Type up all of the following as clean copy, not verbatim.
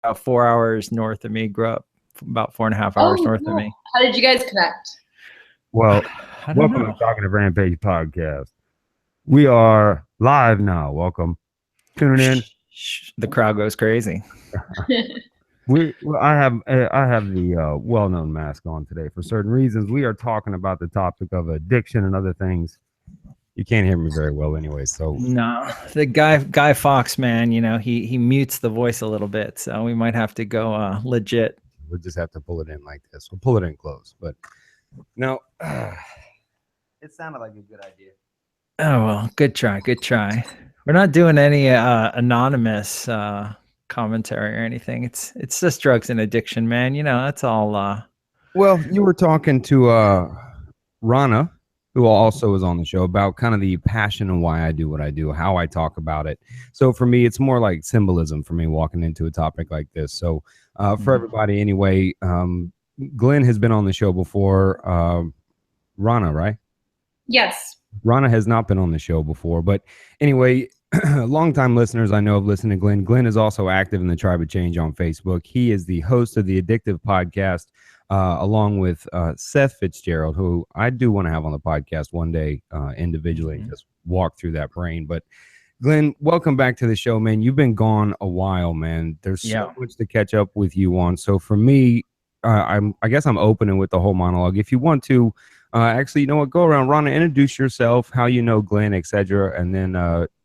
about 4 hours north of me, grew up about 4.5 hours north of cool. me. How did you guys connect? Well, I don't welcome know. to Talking to Rampage Podcast. We are live now. Welcome. Tuning in. The crowd goes crazy. I have the well-known mask on today for certain reasons. We are talking about the topic of addiction and other things. You can't hear me very well anyway, so No, the Guy Fawkes, man, you know, he mutes the voice a little bit, so we might have to go legit. we'll just have to pull it in like this. We'll pull it in close, but no, it sounded like a good idea. Oh well, good try. We're not doing any anonymous commentary or anything. It's just drugs and addiction, man. You know, that's all. Well, you were talking to Rhana, who also is on the show, about kind of the passion and why I do what I do, how I talk about it. So for me, it's more like symbolism for me walking into a topic like this. So for everybody anyway, Glen has been on the show before. Rhana, right? Yes. Rhana has not been on the show before, but anyway, longtime listeners I know have listened to Glen. Glen is also active in the Tribe of Change on Facebook. He is the host of the Addictive Podcast, along with Seth Fitzgerald, who I do want to have on the podcast one day individually and just walk through that brain. But Glen, welcome back to the show, man. You've been gone a while, man. There's so much to catch up with you on. So for me, I guess I'm opening with the whole monologue. If you want to, actually, you know what? Go around, Rhana, introduce yourself, how you know Glen, etc., and then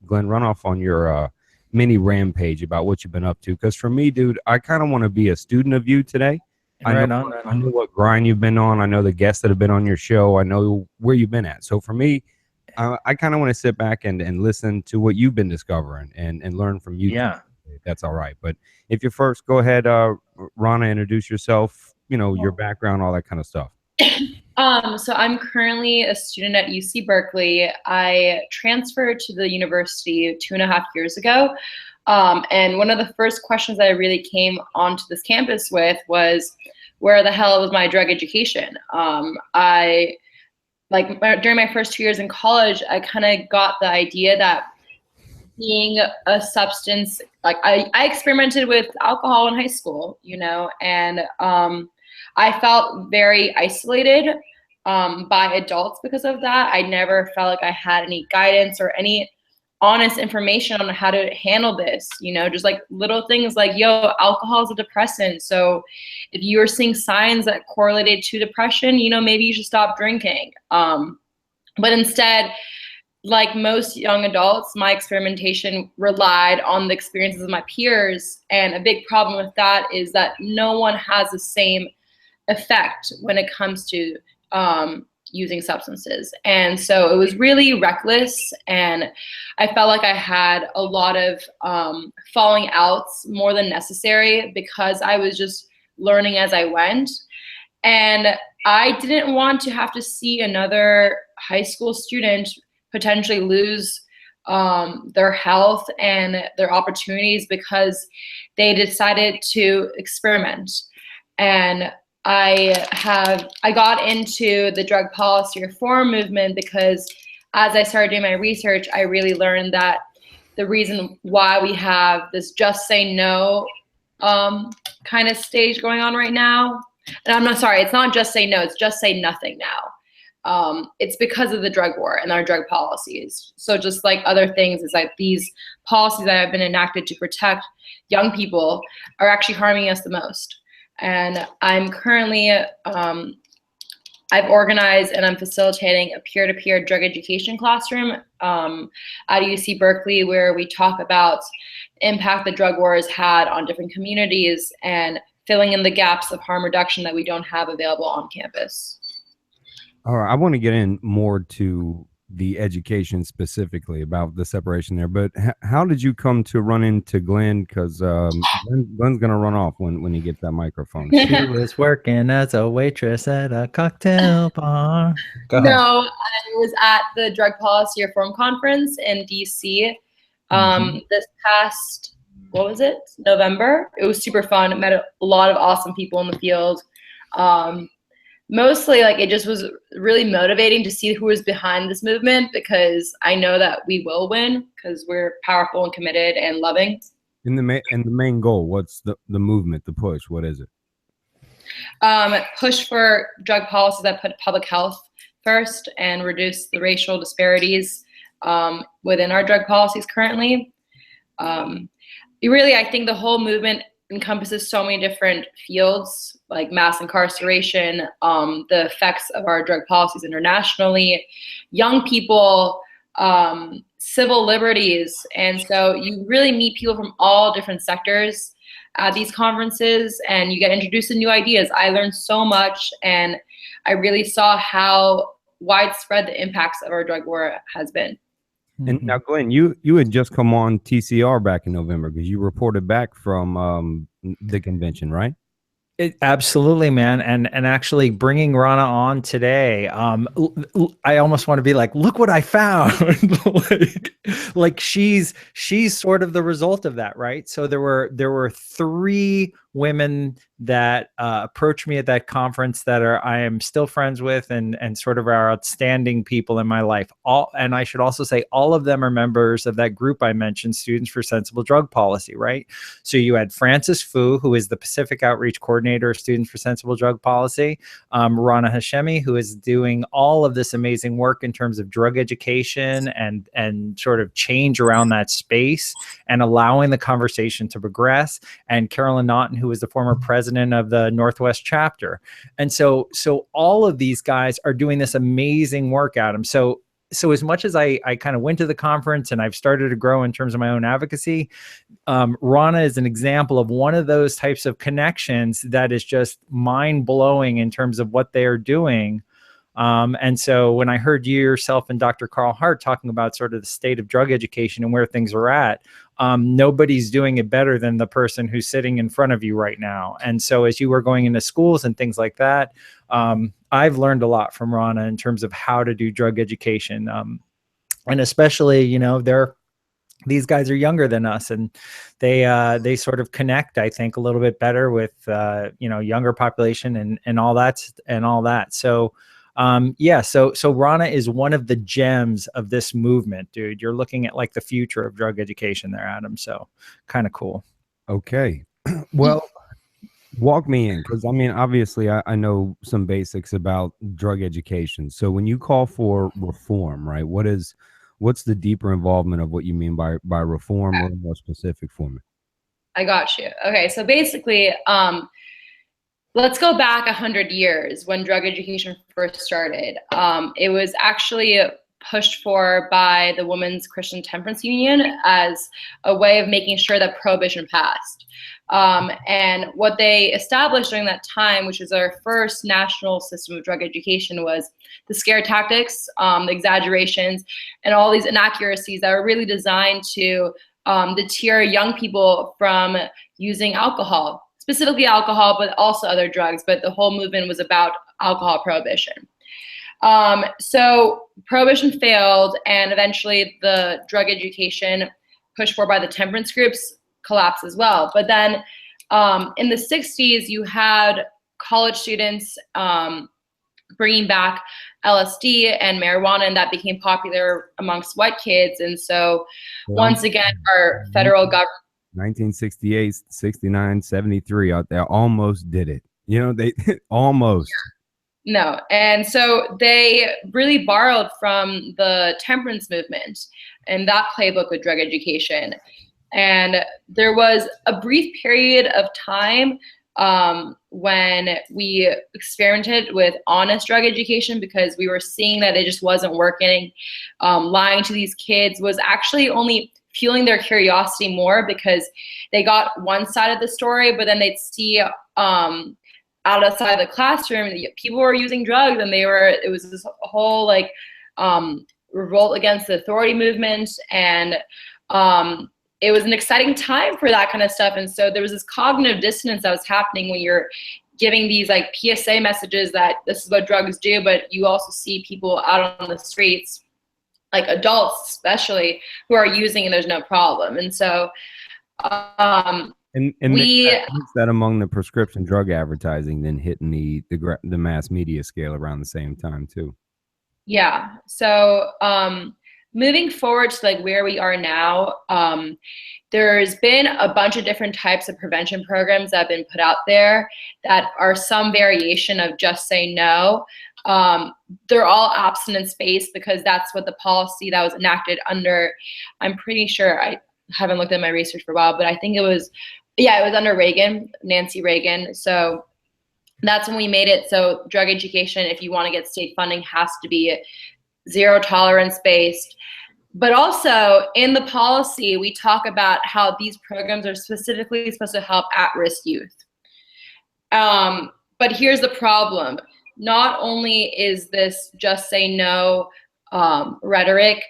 Glen, run off on your mini rampage about what you've been up to. Because for me, dude, I kind of want to be a student of you today. I know what grind you've been on. I know the guests that have been on your show. I know where you've been at. So for me, I kind of want to sit back and listen to what you've been discovering and learn from you. Yeah. If that's all right. But if you're first, go ahead, Rhana, introduce yourself, you know, your background, all that kind of stuff. So I'm currently a student at UC Berkeley. I transferred to the university 2.5 years ago. And one of the first questions that I really came onto this campus with was, where the hell was my drug education? During my first 2 years in college, I kind of got the idea that being a substance, like I experimented with alcohol in high school, you know, and I felt very isolated by adults because of that. I never felt like I had any guidance or any honest information on how to handle this, you know, just like little things like, yo, alcohol is a depressant. So if you are seeing signs that correlated to depression, you know, maybe you should stop drinking. But instead, like most young adults, my experimentation relied on the experiences of my peers. And a big problem with that is that no one has the same effect when it comes to using substances. And so it was really reckless, and I felt like I had a lot of falling outs more than necessary because I was just learning as I went. And I didn't want to have to see another high school student potentially lose their health and their opportunities because they decided to experiment. And I got into the drug policy reform movement because as I started doing my research, I really learned that the reason why we have this just say no kind of stage going on right now, and I'm not sorry, it's not just say no, it's just say nothing now. It's because of the drug war and our drug policies. So just like other things, it's like these policies that have been enacted to protect young people are actually harming us the most. And I'm currently, I've organized and I'm facilitating a peer-to-peer drug education classroom at UC Berkeley, where we talk about the impact the drug war has had on different communities and filling in the gaps of harm reduction that we don't have available on campus. All right, I want to get in more to the education specifically about the separation there, but how did you come to run into Glen? Because Glen's gonna run off when he gets that microphone. She was working as a waitress at a cocktail bar. Go ahead. No, I was at the Drug Policy Reform Conference in DC this past, what was it, November? It was super fun. I met a lot of awesome people in the field. Mostly, like, it just was really motivating to see who was behind this movement, because I know that we will win because we're powerful and committed and loving. And the main goal, what's the movement, the push? What is it? Push for drug policies that put public health first and reduce the racial disparities within our drug policies currently. Really, I think the whole movement encompasses so many different fields, like mass incarceration, the effects of our drug policies internationally, young people, civil liberties. And so you really meet people from all different sectors at these conferences, and you get introduced to new ideas. I learned so much, and I really saw how widespread the impacts of our drug war has been. And now, Glenn, you had just come on TCR back in November because you reported back from the convention, right? Absolutely, man. And actually bringing Rhana on today, I almost want to be like, look what I found. like she's sort of the result of that, right? So there were 3 women that approached me at that conference that I am still friends with and sort of are outstanding people in my life. And I should also say all of them are members of that group I mentioned, Students for Sensible Drug Policy, right? So you had Frances Fu, who is the Pacific Outreach Coordinator of Students for Sensible Drug Policy, Rhana Hashemi, who is doing all of this amazing work in terms of drug education and sort of change around that space and allowing the conversation to progress, and Carolyn Naughton, who was the former president of the Northwest chapter. And so all of these guys are doing this amazing work, Adam. So as much as I kind of went to the conference and I've started to grow in terms of my own advocacy, Rhana is an example of one of those types of connections that is just mind blowing in terms of what they are doing. And so when I heard you yourself and Dr. Carl Hart talking about sort of the state of drug education and where things are at, nobody's doing it better than the person who's sitting in front of you right now. And so as you were going into schools and things like that, I've learned a lot from Rhana in terms of how to do drug education. And especially, these guys are younger than us, and they sort of connect, I think, a little bit better with, younger population and all that. So, so Rhana is one of the gems of this movement, dude. You're looking at like the future of drug education there, Adam. So kind of cool. Okay. Well, walk me in, because I mean, obviously I know some basics about drug education. So when you call for reform, right, what's the deeper involvement of what you mean by reform, or more specific for me? I got you. Okay. So basically, let's go back 100 years when drug education first started. It was actually pushed for by the Women's Christian Temperance Union as a way of making sure that prohibition passed. And what they established during that time, which is our first national system of drug education, was the scare tactics, the exaggerations, and all these inaccuracies that were really designed to deter young people from using alcohol. Specifically alcohol, but also other drugs. But the whole movement was about alcohol prohibition. So prohibition failed, and eventually the drug education pushed for by the temperance groups collapsed as well. But then in the 60s, you had college students bringing back LSD and marijuana, and that became popular amongst white kids. And so once again, our federal government, 1968, 69, 73 out there almost did it. They almost. No. And so they really borrowed from the temperance movement and that playbook with drug education. And there was a brief period of time when we experimented with honest drug education, because we were seeing that it just wasn't working. Lying to these kids was actually only fueling their curiosity more, because they got one side of the story, but then they'd see outside the classroom people were using drugs, and it was this whole revolt against the authority movement, and it was an exciting time for that kind of stuff. And so there was this cognitive dissonance that was happening when you're giving these PSA messages that this is what drugs do, but you also see people out on the streets, like adults especially, who are using and there's no problem. And so and that among the prescription drug advertising then hitting the mass media scale around the same time too. Yeah. So moving forward to like where we are now, there's been a bunch of different types of prevention programs that have been put out there that are some variation of Just Say No. They're all abstinence-based because that's what the policy that was enacted under, I'm pretty sure, I haven't looked at my research for a while, but I think it was under Reagan, Nancy Reagan. So that's when we made it so drug education, if you want to get state funding, has to be zero tolerance based. But also in the policy, we talk about how these programs are specifically supposed to help at-risk youth. But here's the problem. Not only is this Just Say No rhetoric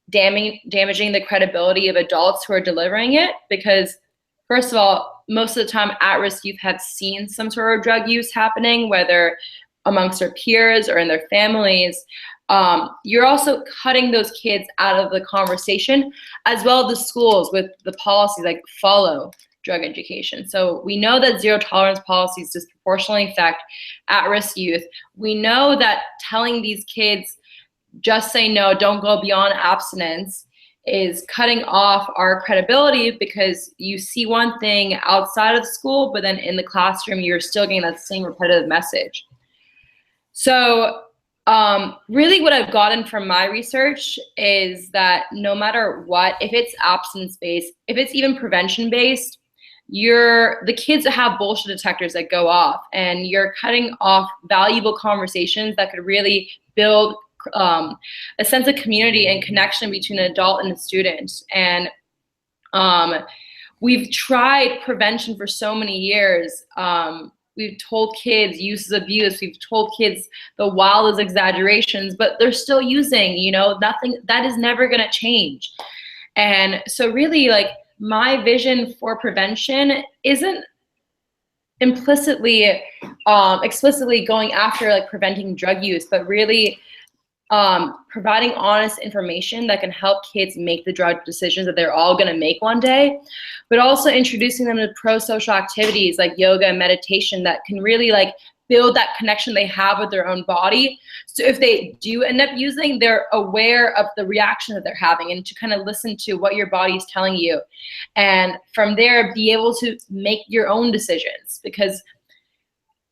damaging the credibility of adults who are delivering it, because first of all, most of the time at-risk youth have seen some sort of drug use happening, whether amongst their peers or in their families. You're also cutting those kids out of the conversation, as well as the schools with the policies like follow drug education. So we know that zero tolerance policies disproportionately affect at-risk youth. We know that telling these kids, just say no, don't go beyond abstinence, is cutting off our credibility, because you see one thing outside of school, but then in the classroom, you're still getting that same repetitive message. So really what I've gotten from my research is that no matter what, if it's abstinence-based, if it's even prevention-based, the kids have bullshit detectors that go off, and you're cutting off valuable conversations that could really build a sense of community and connection between an adult and a student. And we've tried prevention for so many years. We've told kids use is abuse. We've told kids the wildest exaggerations, but they're still using, nothing that is never going to change. And so really, like, my vision for prevention isn't explicitly going after like preventing drug use, but really providing honest information that can help kids make the drug decisions that they're all going to make one day, but also introducing them to pro-social activities like yoga and meditation that can really like build that connection they have with their own body. So if they do end up using, they're aware of the reaction that they're having, and to kind of listen to what your body is telling you. And from there, be able to make your own decisions, because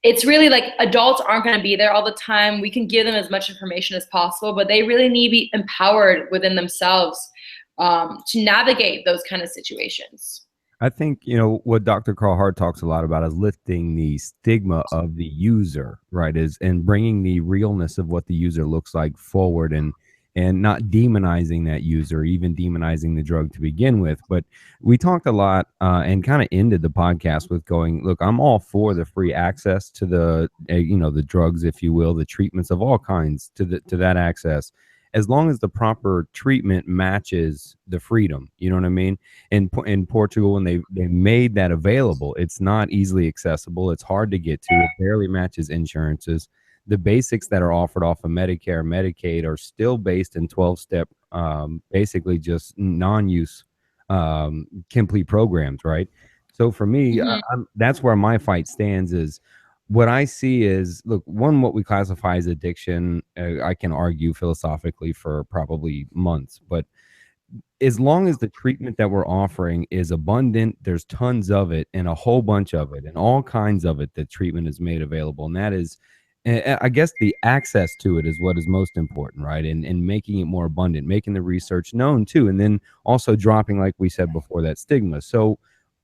it's really like adults aren't going to be there all the time. We can give them as much information as possible, but they really need to be empowered within themselves to navigate those kind of situations. I think, what Dr. Carl Hart talks a lot about is lifting the stigma of the user, right? And bringing the realness of what the user looks like forward, and not demonizing that user, even demonizing the drug to begin with. But we talked a lot and kind of ended the podcast with going, look, I'm all for the free access to the, the drugs, if you will, the treatments of all kinds to that access, as long as the proper treatment matches the freedom. You know what I mean? In Portugal, when they made that available, it's not easily accessible. It's hard to get to. It barely matches insurances. The basics that are offered off of Medicare, Medicaid are still based in 12-step, basically just non-use complete programs, right? So for me, that's where my fight stands. Is what I see is, look, what we classify as addiction, I can argue philosophically for probably months, but as long as the treatment that we're offering is abundant, there's tons of it and a whole bunch of it and all kinds of it, that treatment is made available. And that is, I guess, the access to it is what is most important, right? And making it more abundant, making the research known too, and then also dropping, like we said before, that stigma. So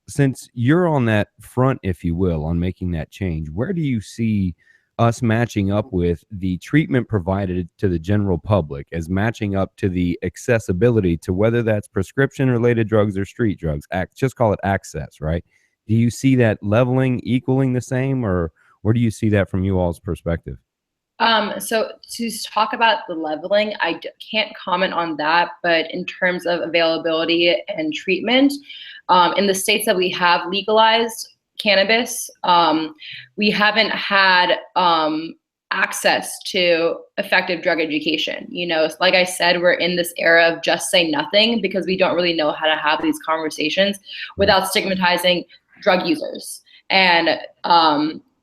since you're on that front, if you will, on making that change, where do you see us matching up with the treatment provided to the general public as matching up to the accessibility to whether that's prescription related drugs or street drugs? Just call it access, right? Do you see that leveling, equaling the same, or where do you see that from you all's perspective? So to talk about the leveling, I can't comment on that, but in terms of availability and treatment, in the states that we have legalized cannabis, we haven't had access to effective drug education. Like I said, we're in this era of just say nothing, because we don't really know how to have these conversations without stigmatizing drug users and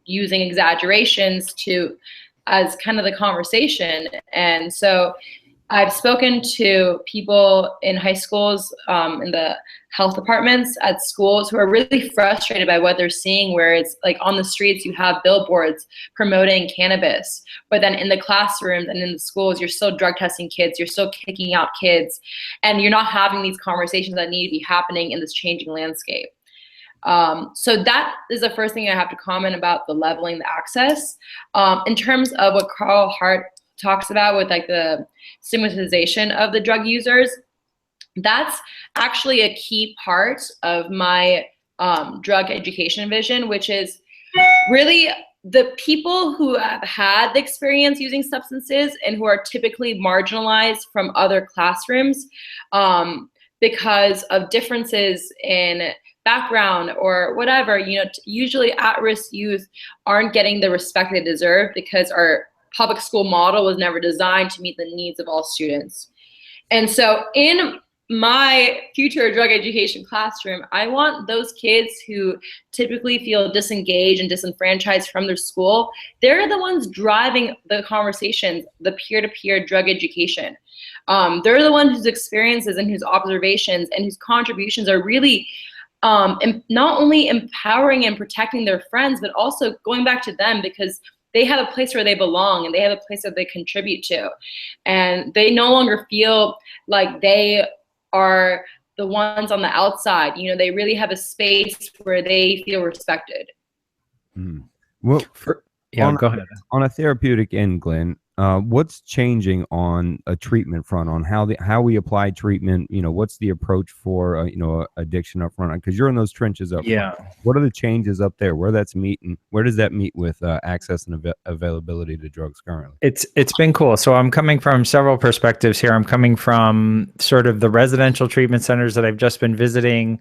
using exaggerations as kind of the conversation. And so I've spoken to people in high schools, in the health departments at schools, who are really frustrated by what they're seeing, where it's like on the streets, you have billboards promoting cannabis, but then in the classrooms and in the schools, you're still drug testing kids, you're still kicking out kids, and you're not having these conversations that need to be happening in this changing landscape. So that is the first thing I have to comment about, the leveling the access. In terms of what Carl Hart talks about with like the stigmatization of the drug users, that's actually a key part of my drug education vision, which is really the people who have had the experience using substances and who are typically marginalized from other classrooms because of differences in background or whatever. Usually at-risk youth aren't getting the respect they deserve because our public school model was never designed to meet the needs of all students. And so in my future drug education classroom, I want those kids who typically feel disengaged and disenfranchised from their school, they're the ones driving the conversations, the peer-to-peer drug education. They're the ones whose experiences and whose observations and whose contributions are really not only empowering and protecting their friends, but also going back to them, because they have a place where they belong and they have a place that they contribute to. And they no longer feel like they are the ones on the outside. They really have a space where they feel respected. Well, go ahead. On a therapeutic end, Glen, what's changing on a treatment front, on how we apply treatment? What's the approach for addiction up front? Because you're in those trenches up front. What are the changes up there? Where does that meet with access and availability to drugs currently? It's been cool. So I'm coming from several perspectives here. I'm coming from sort of the residential treatment centers that I've just been visiting,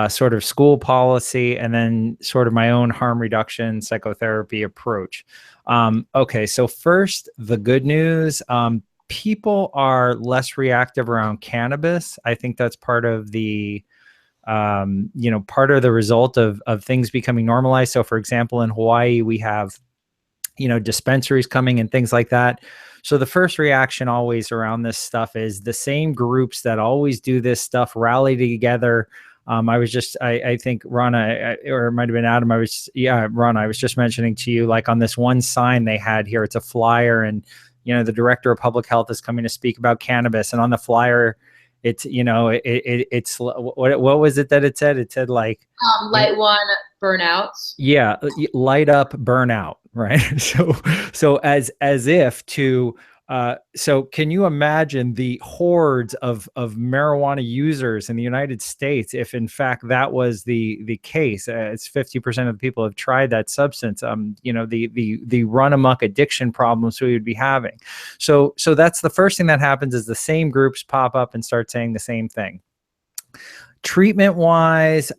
sort of school policy, and then sort of my own harm reduction psychotherapy approach. Okay, so first, the good news, people are less reactive around cannabis. I think that's part of the, part of the result of things becoming normalized. So for example, in Hawaii, we have, dispensaries coming and things like that. So the first reaction always around this stuff is the same groups that always do this stuff rally together. I think Rhana, or it might've been Adam. Rhana, I was just mentioning to you, like on this one sign they had here, it's a flyer, and, the director of public health is coming to speak about cannabis. And on the flyer, it's, it's what was it that it said? It said like, light one, burnouts. Yeah. Light up, burnout. Right. So as if to, so can you imagine the hordes of marijuana users in the United States if in fact that was the case? It's 50% of the people have tried that substance. The run amok addiction problems we would be having. So that's the first thing that happens, is the same groups pop up and start saying the same thing. Treatment wise,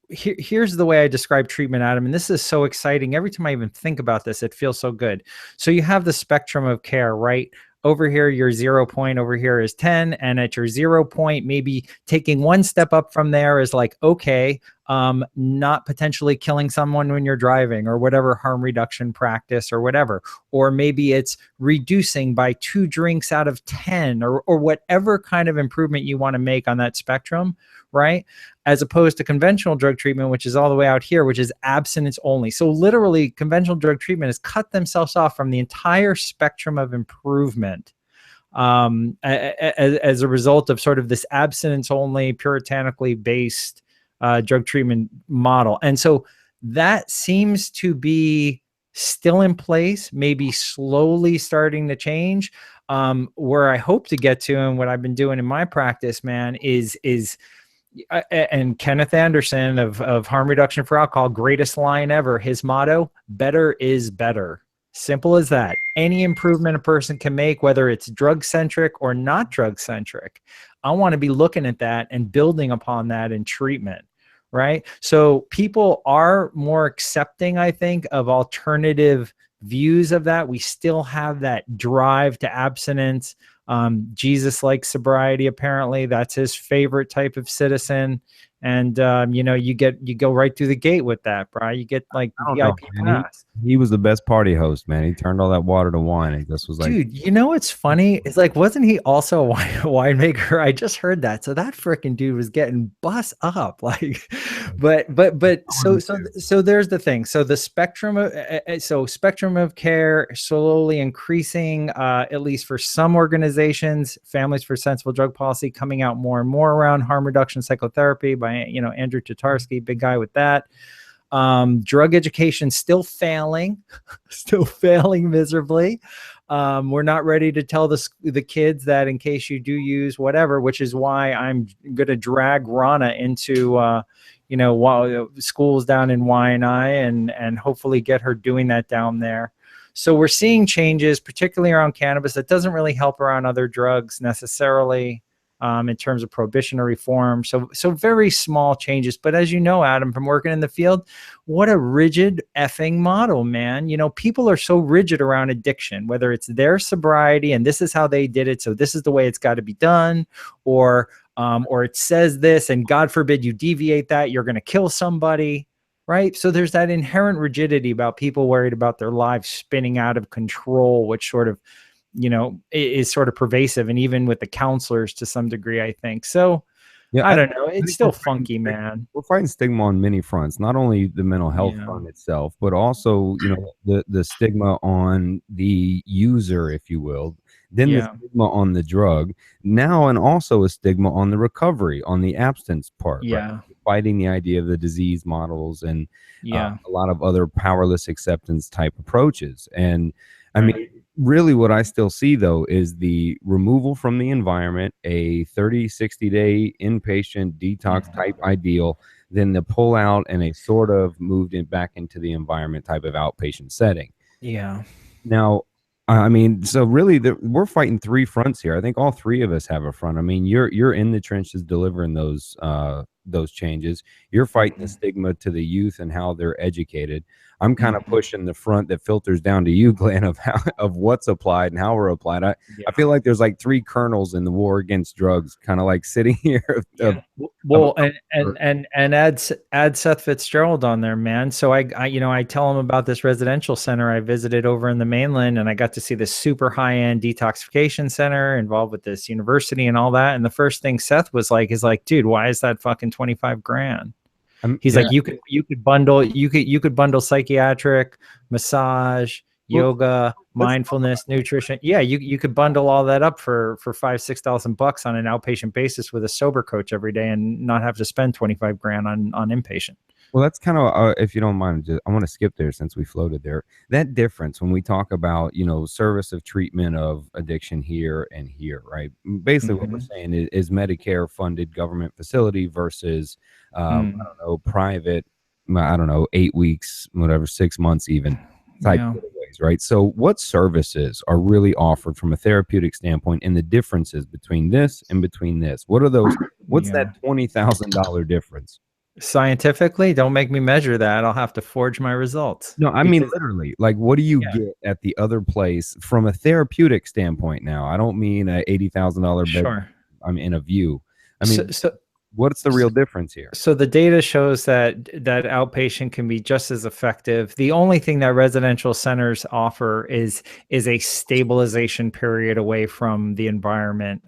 here's the way I describe treatment, Adam, and this is so exciting. Every time I even think about this, it feels so good. So you have the spectrum of care, right? Over here, your 0 point over here is 10. And at your 0 point, maybe taking one step up from there is like, okay, not potentially killing someone when you're driving, or whatever harm reduction practice or whatever. Or maybe it's reducing by 2 drinks out of 10, or whatever kind of improvement you want to make on that spectrum, right? As opposed to conventional drug treatment, which is all the way out here, which is abstinence only. So literally conventional drug treatment has cut themselves off from the entire spectrum of improvement as a result of sort of this abstinence only, puritanically based drug treatment model. And so that seems to be still in place, maybe slowly starting to change. Where I hope to get to, and what I've been doing in my practice, man, is and Kenneth Anderson of Harm Reduction for Alcohol, greatest line ever, his motto, better is better. Simple as that. Any improvement a person can make, whether it's drug centric or not drug centric, I want to be looking at that and building upon that in treatment, right? So people are more accepting, I think, of alternative views of that. We still have that drive to abstinence. Jesus likes sobriety, apparently. That's his favorite type of citizen. And you go right through the gate with that, bro. You get like I don't know, VIP man. pass. He was the best party host, man. He turned all that water to wine and just was like, Dude, you know what's funny? It's like, wasn't he also a winemaker? I just heard that. So that freaking dude was getting bust up, like, so there's the thing. So the spectrum of care slowly increasing, at least for some organizations. Families for Sensible Drug Policy coming out more and more around harm reduction psychotherapy by Andrew Tatarski, big guy with that. Drug education still failing miserably. We're not ready to tell the kids that in case you do use whatever, which is why I'm going to drag Rhana into, schools down in YNI and hopefully get her doing that down there. So we're seeing changes, particularly around cannabis, that doesn't really help around other drugs necessarily. In terms of prohibition or reform. So very small changes. But as you know, Adam, from working in the field, what a rigid effing model, man. People are so rigid around addiction, whether it's their sobriety and this is how they did it, so this is the way it's got to be done, or it says this, and God forbid you deviate that, you're going to kill somebody, right? So there's that inherent rigidity about people worried about their lives spinning out of control, which sort of is sort of pervasive, and even with the counselors to some degree, I think. So I don't know. It's still funky, man. We're fighting stigma on many fronts, not only the mental health front itself, but also, the stigma on the user, if you will, then the stigma on the drug now, and also a stigma on the recovery, on the abstinence part, right? Fighting the idea of the disease models and a lot of other powerless acceptance type approaches. And I mean, really what I still see, though, is the removal from the environment, a 30, 60-day inpatient detox type ideal, then the pull out and a sort of moved back into the environment type of outpatient setting. Yeah. Now, I mean, so really we're fighting three fronts here. I think all three of us have a front. I mean, you're in the trenches delivering those changes. You're fighting the stigma to the youth and how they're educated. I'm kind of pushing the front that filters down to you, Glenn, of what's applied and how we're applied. I feel like there's like three kernels in the war against drugs, kind of like sitting here. And add Seth Fitzgerald on there, man. So I tell him about this residential center I visited over in the mainland, and I got to see this super high-end detoxification center involved with this university and all that. And the first thing Seth was like, dude, why is that fucking $25,000? He's like, you could bundle psychiatric, massage, yoga, mindfulness, nutrition. Yeah, you could bundle all that up for $5,000-6,000 on an outpatient basis with a sober coach every day and not have to spend $25,000 on inpatient. Well, that's kind of, if you don't mind, I want to skip there since we floated there. That difference when we talk about, service of treatment of addiction here and here, right? Basically what we're saying is Medicare funded government facility versus, I don't know, private, 8 weeks, whatever, 6 months even type ways, right? So what services are really offered from a therapeutic standpoint, and the differences between this and between this? What are those? What's that $20,000 difference? Scientifically, don't make me measure that. I'll have to forge my results. No, I mean, literally, like, what do you get at the other place from a therapeutic standpoint? Now, I don't mean a $80,000 bed. Sure. I'm in a view. I mean, what's the real difference here? So the data shows that outpatient can be just as effective. The only thing that residential centers offer is a stabilization period away from the environment.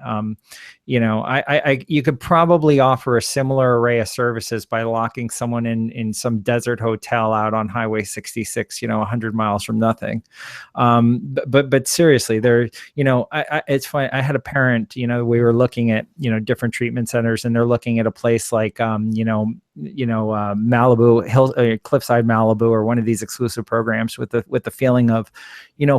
You could probably offer a similar array of services by locking someone in some desert hotel out on Highway 66, 100 miles from nothing. But seriously, it's funny. I had a parent, we were looking at, different treatment centers, and they're looking at a place like, Malibu, Cliffside Malibu, or one of these exclusive programs with the feeling of,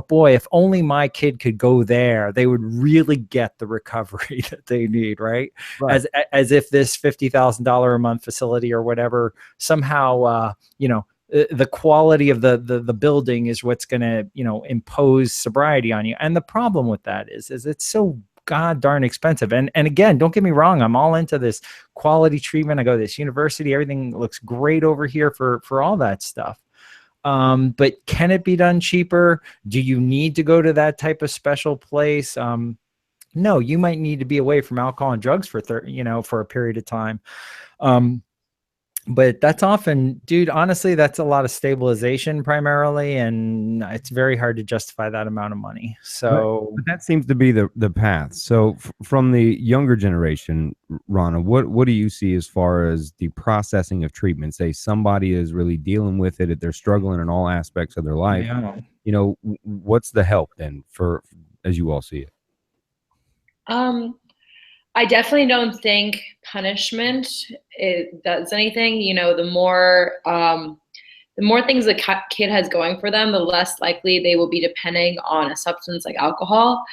boy, if only my kid could go there, they would really get the recovery that they need, right? As if this $50,000 a month facility or whatever somehow, the quality of the building is what's going to, impose sobriety on you. And the problem with that is it's so god darn expensive. And again, don't get me wrong, I'm all into this quality treatment. I go to this university, everything looks great over here for all that stuff. But can it be done cheaper? Do you need to go to that type of special place? No, you might need to be away from alcohol and drugs for for a period of time. But that's often, dude, honestly, that's a lot of stabilization primarily, and it's very hard to justify that amount of money. So but that seems to be the path. So from the younger generation, Rhana, what do you see as far as the processing of treatment? Say somebody is really dealing with it, they're struggling in all aspects of their life. yeah. What's the help then for as you all see it? I definitely don't think punishment does anything. The more things a kid has going for them, the less likely they will be depending on a substance like alcohol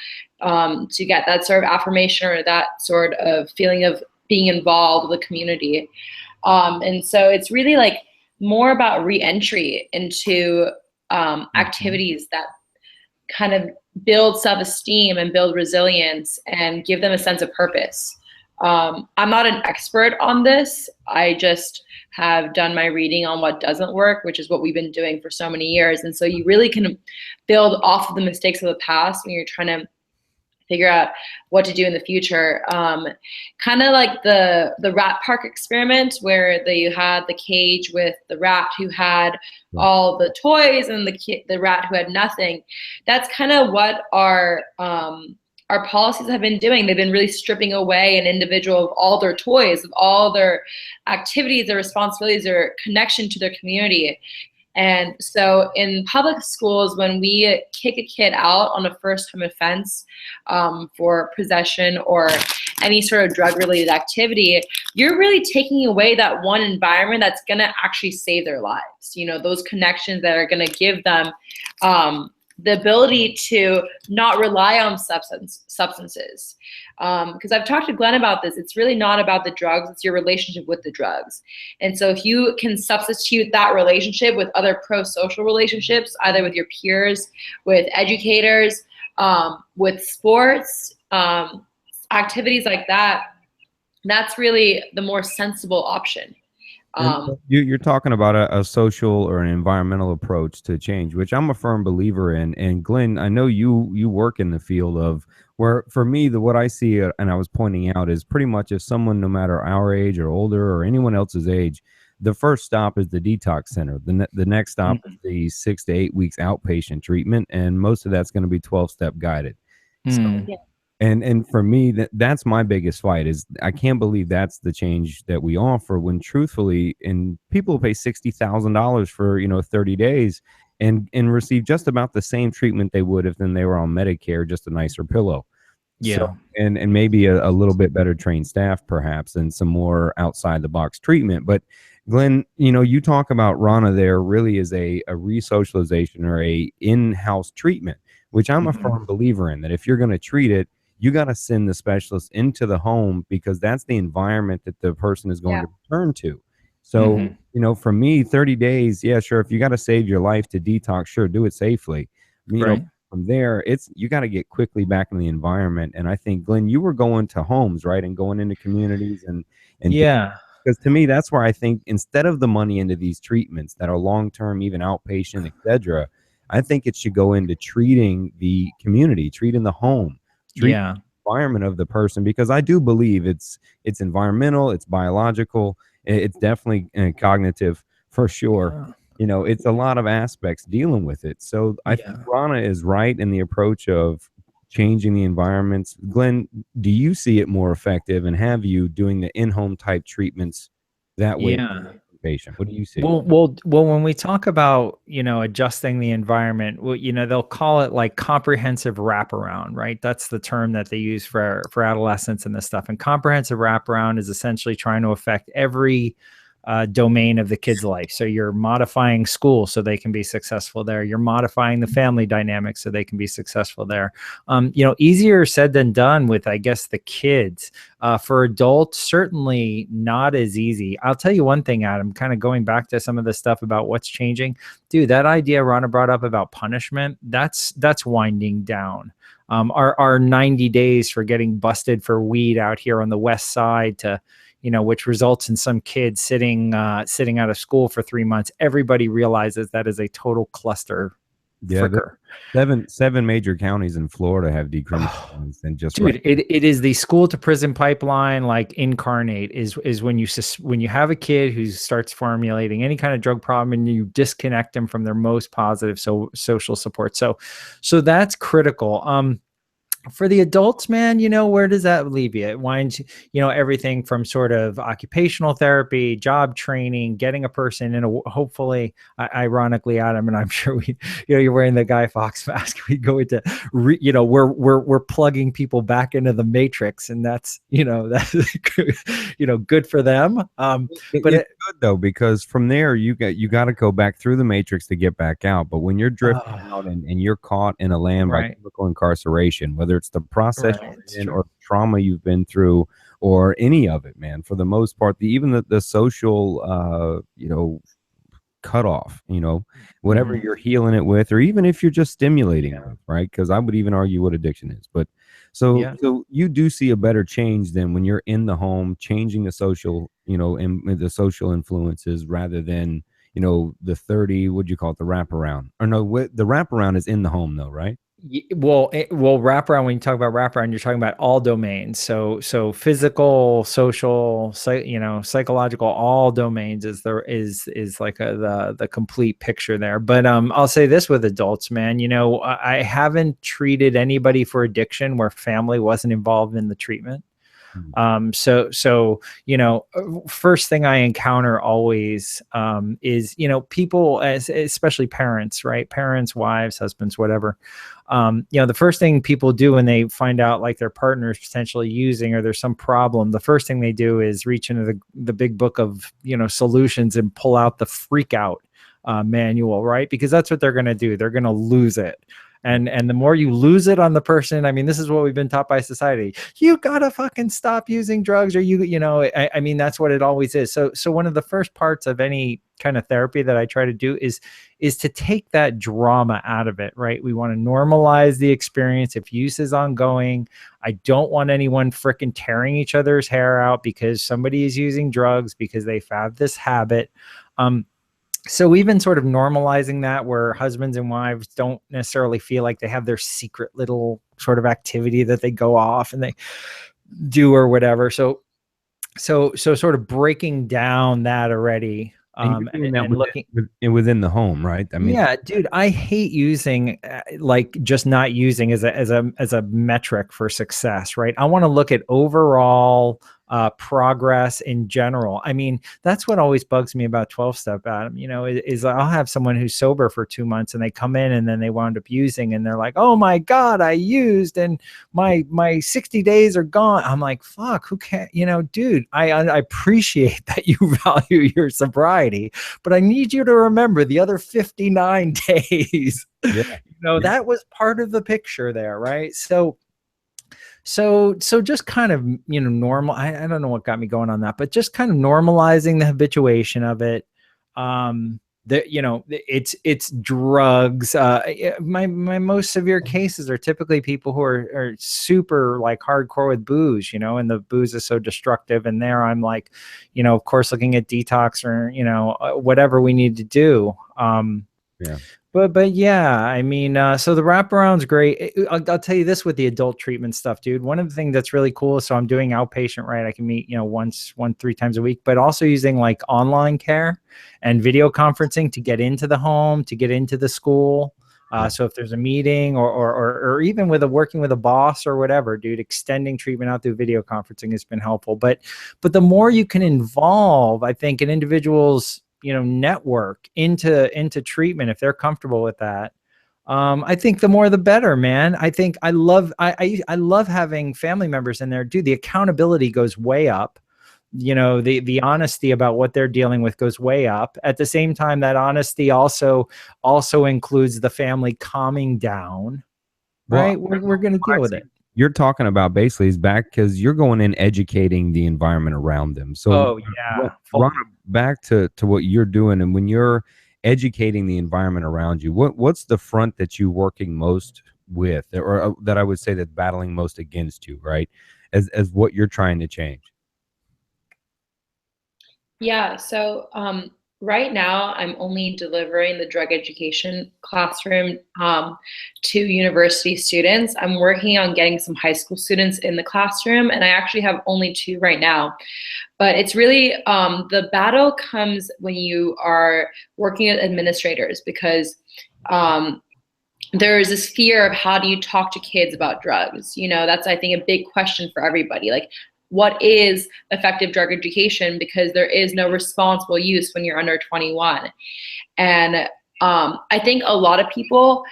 to get that sort of affirmation or that sort of feeling of being involved with the community. And so it's really like more about re-entry into activities that kind of build self-esteem and build resilience and give them a sense of purpose. I'm not an expert on this. I just have done my reading on what doesn't work, which is what we've been doing for so many years. And so you really can build off of the mistakes of the past when you're trying to figure out what to do in the future. Kind of like the rat park experiment where you had the cage with the rat who had all the toys and the rat who had nothing. That's kind of what our policies have been doing. They've been really stripping away an individual of all their toys, of all their activities, their responsibilities, their connection to their community. And so in public schools, when we kick a kid out on a first-time offense for possession or any sort of drug-related activity, you're really taking away that one environment that's going to actually save their lives. Those connections that are going to give them the ability to not rely on substances. Because I've talked to Glen about this. It's really not about the drugs. It's your relationship with the drugs. And so if you can substitute that relationship with other pro-social relationships, either with your peers, with educators, with sports, activities like that, that's really the more sensible option. You're talking about a social or an environmental approach to change, which I'm a firm believer in. And Glen, I know you work in the field of where, for me, what I see, and I was pointing out, is pretty much if someone, no matter our age or older or anyone else's age, the first stop is the detox center. The next stop is the 6 to 8 weeks outpatient treatment, and most of that's going to be 12-step guided. So, and for me, that's my biggest fight is I can't believe that's the change that we offer when truthfully, and people pay $60,000 for 30 days and receive just about the same treatment they would if then they were on Medicare, just a nicer pillow. Yeah. So, and maybe a little bit better trained staff perhaps and some more outside the box treatment. But Glen, you talk about Rhana there really is a resocialization or a in-house treatment, which I'm a firm believer in, that if you're going to treat it, you got to send the specialist into the home because that's the environment that the person is going to return to. So, for me, 30 days, yeah, sure. If you got to save your life to detox, sure, do it safely. From there, you got to get quickly back in the environment. And I think, Glen, you were going to homes, right? And going into communities and yeah. Because to me, that's where I think instead of the money into these treatments that are long-term, even outpatient, et cetera, I think it should go into treating the community, treating the home. The environment of the person, because I do believe it's environmental, it's biological, it's definitely cognitive for sure. It's a lot of aspects dealing with it. So I think Rhana is right in the approach of changing the environments. Glen, do you see it more effective, and have you doing the in-home type treatments that way? Patient. What do you see? Well, when we talk about, adjusting the environment, they'll call it like comprehensive wraparound, right? That's the term that they use for adolescents and this stuff. And comprehensive wraparound is essentially trying to affect every domain of the kid's life. So you're modifying school so they can be successful there. You're modifying the family dynamics so they can be successful there. Easier said than done with, I guess, the kids. For adults, certainly not as easy. I'll tell you one thing, Adam, kind of going back to some of the stuff about what's changing. Dude, that idea Rhana brought up about punishment, that's winding down. Our 90 days for getting busted for weed out here on the West Side to, which results in some kids sitting out of school for 3 months. Everybody realizes that is a total cluster Yeah, fricker. seven major counties in Florida have decriminalized, and just Dude, it is the school to prison pipeline, like incarnate, is when you have a kid who starts formulating any kind of drug problem and you disconnect them from their most positive social support. So that's critical. For the adults, man, where does that leave you? It winds, everything from sort of occupational therapy, job training, getting a person in hopefully, ironically, Adam, and I'm sure you're wearing the Guy Fawkes mask. We go into, we're plugging people back into the matrix, and that's, that's, good for them. But it's good though, because from there you got to go back through the matrix to get back out. But when you're drifting out and you're caught in a land by chemical incarceration, whether it's the process you're in or the trauma you've been through or any of it, man, for the most part, even the social, cutoff, whatever you're healing it with, or even if you're just stimulating it, right? Because I would even argue what addiction is. But so you do see a better change than when you're in the home, changing the social, and the social influences rather than, the 30, what'd you call it? The wraparound, or no, the wraparound is in the home though, right? Well, wraparound, when you talk about wraparound, you're talking about all domains. So physical, social, psychological, all domains is like the complete picture there. But I'll say this with adults, man, I haven't treated anybody for addiction where family wasn't involved in the treatment. So first thing I encounter always is people, especially parents, right? Parents, wives, husbands, whatever. The first thing people do when they find out like their partner is potentially using or there's some problem, the first thing they do is reach into the big book of solutions and pull out the freak out manual, right? Because that's what they're going to do. They're going to lose it. And the more you lose it on the person, I mean, this is what we've been taught by society. You gotta fucking stop using drugs, or I mean, that's what it always is. So one of the first parts of any kind of therapy that I try to do is to take that drama out of it, right? We want to normalize the experience. If use is ongoing, I don't want anyone freaking tearing each other's hair out because somebody is using drugs because they have this habit. So even sort of normalizing that, where husbands and wives don't necessarily feel like they have their secret little sort of activity that they go off and they do or whatever. So sort of breaking down that already. And looking within the home, right? I mean, yeah, dude, I hate using like just not using as a metric for success, right? I want to look at overall progress in general. I mean, that's what always bugs me about 12-step, Adam, is I'll have someone who's sober for 2 months and they come in and then they wound up using and they're like, oh my God, I used and my 60 days are gone. I'm like, fuck, who can't, dude, I appreciate that you value your sobriety, but I need you to remember the other 59 days. That was part of the picture there, right? So just kind of, normal. I don't know what got me going on that, but just kind of normalizing the habituation of it. It's drugs. My most severe cases are typically people who are super like hardcore with booze, and the booze is so destructive. And there I'm like, of course, looking at detox or, whatever we need to do. But yeah, I mean, so the wraparound's great. I'll tell you this with the adult treatment stuff, dude. One of the things that's really cool. So I'm doing outpatient, right? I can meet, 3 times a week, but also using like online care and video conferencing to get into the home, to get into the school. So if there's a meeting or even working with a boss or whatever, dude, extending treatment out through video conferencing has been helpful. But the more you can involve, I think, an individual's network into treatment, if they're comfortable with that, I think the more the better, man. I think I love having family members in there. Dude, the accountability goes way up. The honesty about what they're dealing with goes way up. At the same time, that honesty also includes the family calming down, right? We're going to deal with it. You're talking about basically is back because you're going in educating the environment around them. So Rhana, back to what you're doing, and when you're educating the environment around you, what's the front that you're working most with, or that I would say that's battling most against you, right? As what you're trying to change. Yeah. So Right now, I'm only delivering the drug education classroom to university students. I'm working on getting some high school students in the classroom, and I actually have only 2 right now. But it's really the battle comes when you are working with administrators, because there is this fear of how do you talk to kids about drugs? That's, I think, a big question for everybody. Like, what is effective drug education? Because there is no responsible use when you're under 21. And I think a lot of people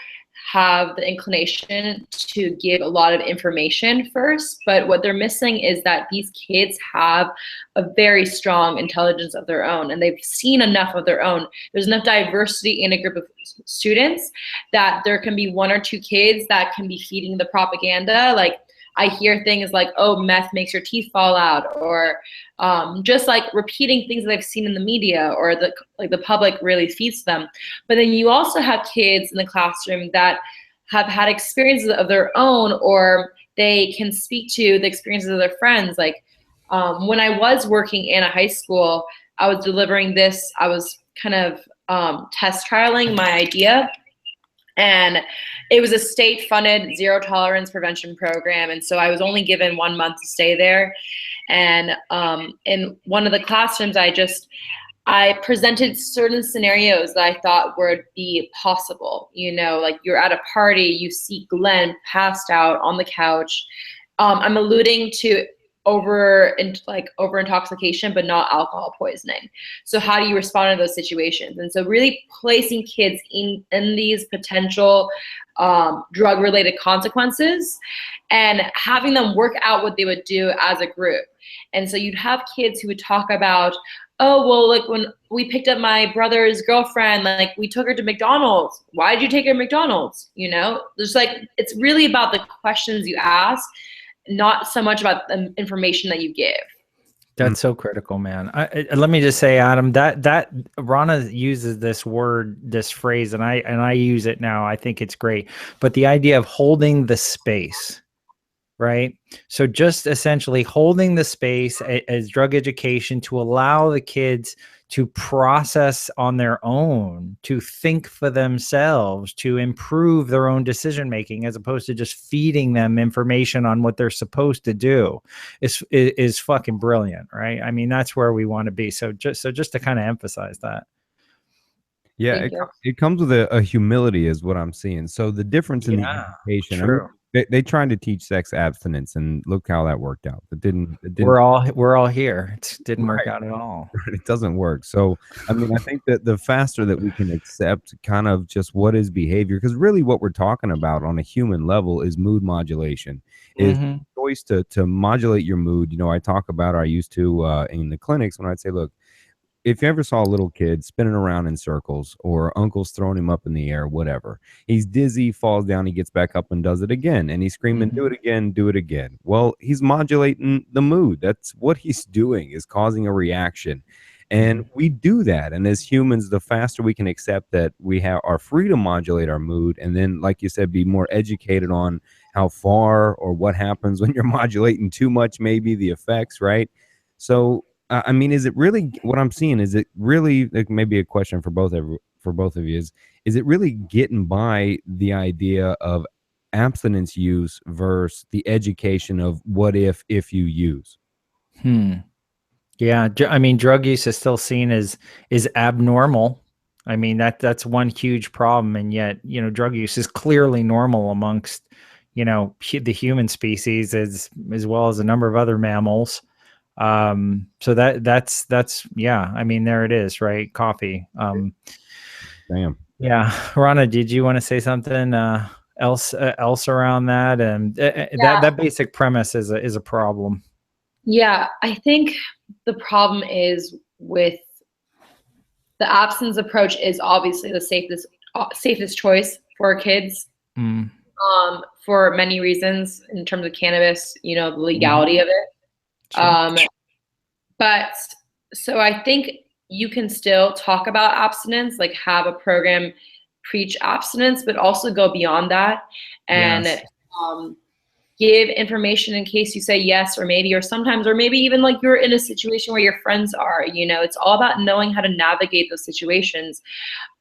have the inclination to give a lot of information first, but what they're missing is that these kids have a very strong intelligence of their own, and they've seen enough of their own. There's enough diversity in a group of students that there can be 1 or 2 kids that can be feeding the propaganda. Like, I hear things like, oh, meth makes your teeth fall out, or just like repeating things that I've seen in the media, or the public really feeds them. But then you also have kids in the classroom that have had experiences of their own, or they can speak to the experiences of their friends. Like, when I was working in a high school, I was delivering this, I was kind of test trialing my idea. And it was a state-funded zero tolerance prevention program. And so I was only given 1 month to stay there. And in one of the classrooms, I presented certain scenarios that I thought would be possible. Like, you're at a party, you see Glen passed out on the couch. I'm alluding to over intoxication, but not alcohol poisoning. So how do you respond to those situations? And so really placing kids in these potential drug related consequences, and having them work out what they would do as a group. And so you'd have kids who would talk about, oh, well, like, when we picked up my brother's girlfriend, like, we took her to McDonald's. Why did you take her to McDonald's? There's it's really about the questions you ask, not so much about the information that you give. That's so critical, man. Let me just say, Adam, that Rhana uses this phrase, and I use it now. I think it's great. But the idea of holding the space, right? So just essentially holding the space as drug education to allow the kids to process on their own, to think for themselves, to improve their own decision making, as opposed to just feeding them information on what they're supposed to do, is fucking brilliant, right? I mean, that's where we want to be. So just to kind of emphasize that. Yeah, it comes with a humility, is what I'm seeing. So the difference in the education, true. They tried to teach sex abstinence, and look how that worked out. It didn't. We're all here. It didn't work out at all. It doesn't work. So, I mean, I think that the faster that we can accept kind of just what is behavior, because really what we're talking about on a human level is mood modulation, is choice to modulate your mood. I talk about, or I used to in the clinics, when I'd say, look, if you ever saw a little kid spinning around in circles, or uncle's throwing him up in the air, whatever, he's dizzy, falls down, he gets back up and does it again, and he's screaming, do it again, do it again. Well, he's modulating the mood. That's what he's doing, is causing a reaction. And we do that. And as humans, the faster we can accept that we are free to modulate our mood, and then, like you said, be more educated on how far or what happens when you're modulating too much, maybe the effects, right? So I mean, is it really, what I'm seeing, is it really, like, maybe a question for both of you, is it really getting by the idea of abstinence use versus the education of what if you use? Yeah, I mean, drug use is still seen as abnormal. I mean, that's one huge problem, and yet, drug use is clearly normal amongst, the human species, as well as a number of other mammals. So that's yeah, I mean, there it is, right? Coffee. Damn. Yeah. Rhana, did you want to say something else around that? And that basic premise is a problem. Yeah, I think the problem is with the abstinence approach is obviously the safest choice for kids. For many reasons, in terms of cannabis, the legality of it. But so I think you can still talk about abstinence, like have a program preach abstinence, but also go beyond that. And give information in case you say yes or maybe, or sometimes, or maybe even like you're in a situation where your friends are, it's all about knowing how to navigate those situations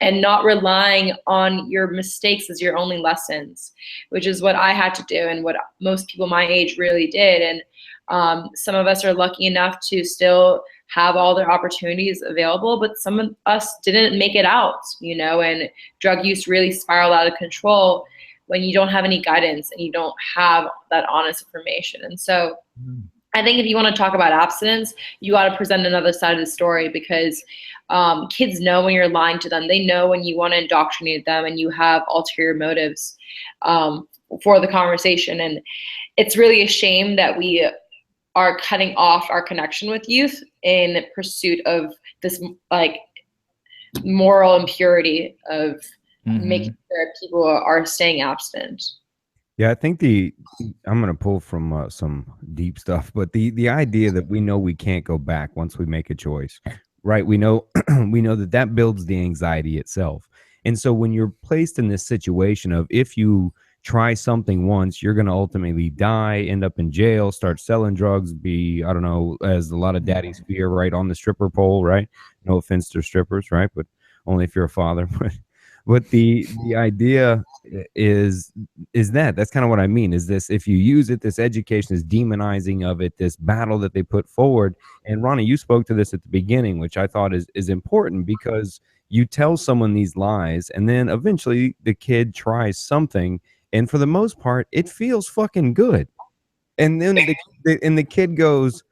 and not relying on your mistakes as your only lessons, which is what I had to do and what most people my age really did. And some of us are lucky enough to still have all their opportunities available, but some of us didn't make it out, and drug use really spiraled out of control when you don't have any guidance and you don't have that honest information. And so I think if you want to talk about abstinence, you got to present another side of the story, because kids know when you're lying to them. They know when you want to indoctrinate them and you have ulterior motives for the conversation. And it's really a shame that we are cutting off our connection with youth in pursuit of this like moral impurity of making sure people are staying abstinent. Yeah, I think I'm going to pull from some deep stuff, but the idea that we know we can't go back once we make a choice, right? We know that builds the anxiety itself. And so when you're placed in this situation of, if you try something once, you're going to ultimately die, end up in jail, start selling drugs, be, I don't know, as a lot of daddies fear, right, on the stripper pole, right? No offense to strippers, right? But only if you're a father. But the idea is that's kind of what I mean, is this, if you use it, this education, this demonizing of it, this battle that they put forward. And Rhana, you spoke to this at the beginning, which I thought is important, because you tell someone these lies and then eventually the kid tries something, and for the most part, it feels fucking good. And then the kid goes,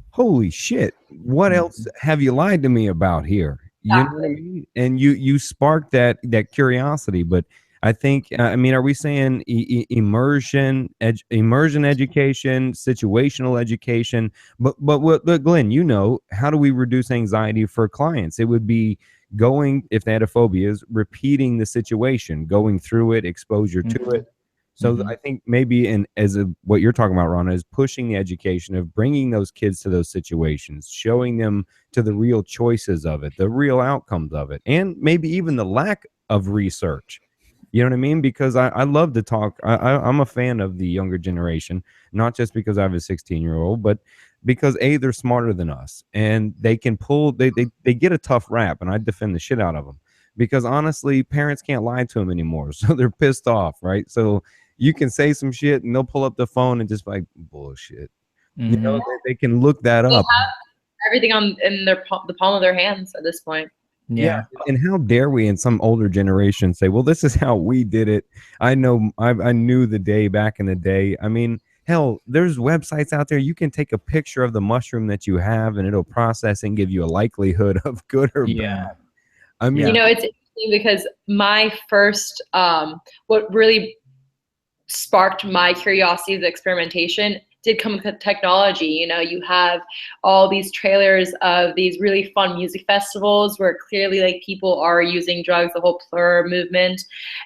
holy shit, what else have you lied to me about here? You know what I mean? And you spark that curiosity. But I think, are we saying immersion education, situational education? But what, Glenn, how do we reduce anxiety for clients? It would be going, if they had a phobia, is repeating the situation, going through it, exposure to it. So I think maybe what you're talking about, Rhana, is pushing the education of bringing those kids to those situations, showing them to the real choices of it, the real outcomes of it, and maybe even the lack of research. You know what I mean? Because I love to talk. I'm a fan of the younger generation, not just because I have a 16-year-old, but because they're smarter than us, and they can they get a tough rap, and I defend the shit out of them, because honestly, parents can't lie to them anymore. So they're pissed off, right? So you can say some shit and they'll pull up the phone and just like, bullshit. They can look that up. They have everything in the palm of their hands at this point. Yeah. And how dare we in some older generation say, well, this is how we did it. I know I knew the day back in the day. I mean, hell, there's websites out there. You can take a picture of the mushroom that you have and it'll process and give you a likelihood of good or bad. I mean, it's interesting because my first, what really sparked my curiosity of the experimentation did come with technology. You have all these trailers of these really fun music festivals where clearly like people are using drugs, the whole plur movement,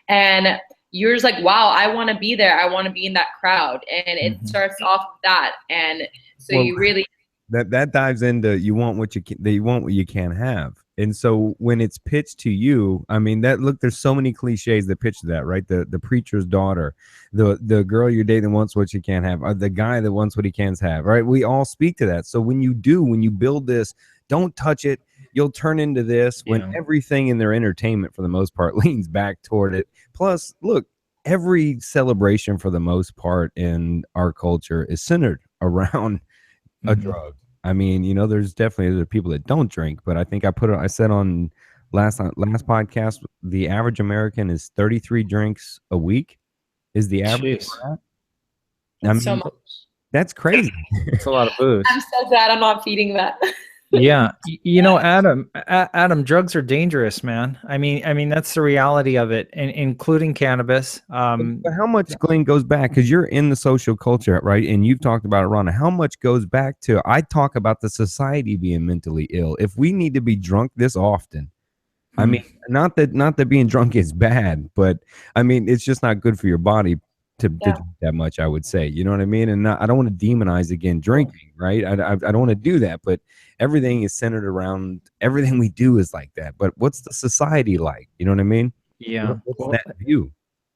and you're just like, wow, I want to be there. I want to be in that crowd. And it starts off with that. And so you really, that dives into you want what you can't have. And so when it's pitched to you, I mean, there's so many cliches that pitch that, right? The preacher's daughter, the girl you're dating wants what you can't have, or the guy that wants what he can't have, right? We all speak to that. So when you build this, don't touch it, you'll turn into this, when everything in their entertainment for the most part leans back toward it. Plus, look, every celebration for the most part in our culture is centered around a drug. I mean, there's definitely other people that don't drink, but I think I said on last podcast, the average American is 33 drinks a week is the average. I mean, so much. That's crazy. It's a lot of booze. I'm so glad I'm not feeding that. Yeah. Adam, drugs are dangerous, man. I mean, that's the reality of it, and including cannabis. But how much, Glenn, goes back? Because you're in the social culture, right? And you've talked about it, Rhana. How much goes back to, I talk about the society being mentally ill. If we need to be drunk this often, I mean, not that being drunk is bad, but I mean, it's just not good for your body to drink that much, I would say. You know what I mean? And I don't want to demonize again drinking, right? I don't want to do that, but everything is centered around, everything we do is like that. But what's the society like? You know what I mean? Yeah. What's that view?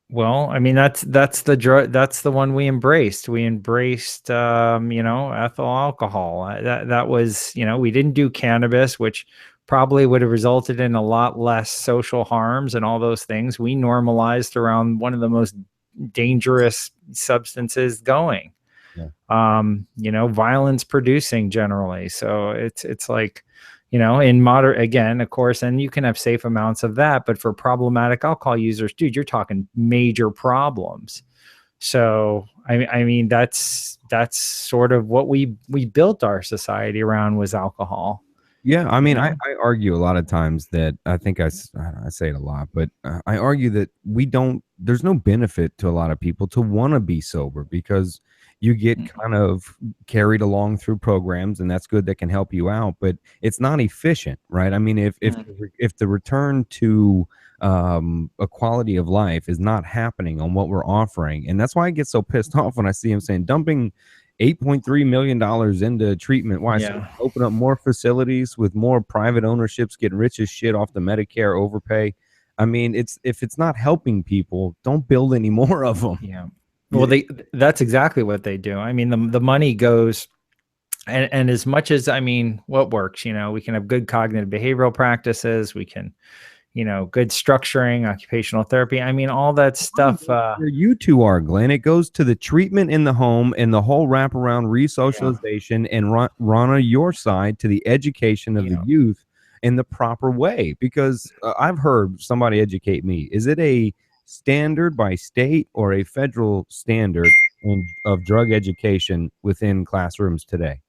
Well, I mean, that's the drug. That's the one we embraced. We embraced, ethyl alcohol. That was, we didn't do cannabis, which probably would have resulted in a lot less social harms and all those things. We normalized around one of the most dangerous substances going. Yeah. Violence producing generally. So it's like, in moderate, again, of course, and you can have safe amounts of that, but for problematic alcohol users, dude, you're talking major problems. So I mean, that's sort of what we built our society around, was alcohol. Yeah, I mean, I argue a lot of times that I think I say it a lot, but I argue that there's no benefit to a lot of people to want to be sober, because you get kind of carried along through programs, and that's good, that can help you out, but it's not efficient, right? I mean, if the return to a quality of life is not happening on what we're offering, and that's why I get so pissed off when I see him saying dumping $8.3 million into treatment. Why? So open up more facilities with more private ownerships, get rich as shit off the Medicare overpay. I mean, if it's not helping people, don't build any more of them. Yeah. Well, that's exactly what they do. I mean, the money goes, and as much as, I mean, what works, we can have good cognitive behavioral practices. We can, good structuring, occupational therapy. I mean, all that stuff. You two are, Glenn. It goes to the treatment in the home and the whole wraparound resocialization, and Rhana, your side, to the education of the youth in the proper way. Because I've heard somebody educate me. Is it a standard by state or a federal standard of drug education within classrooms today?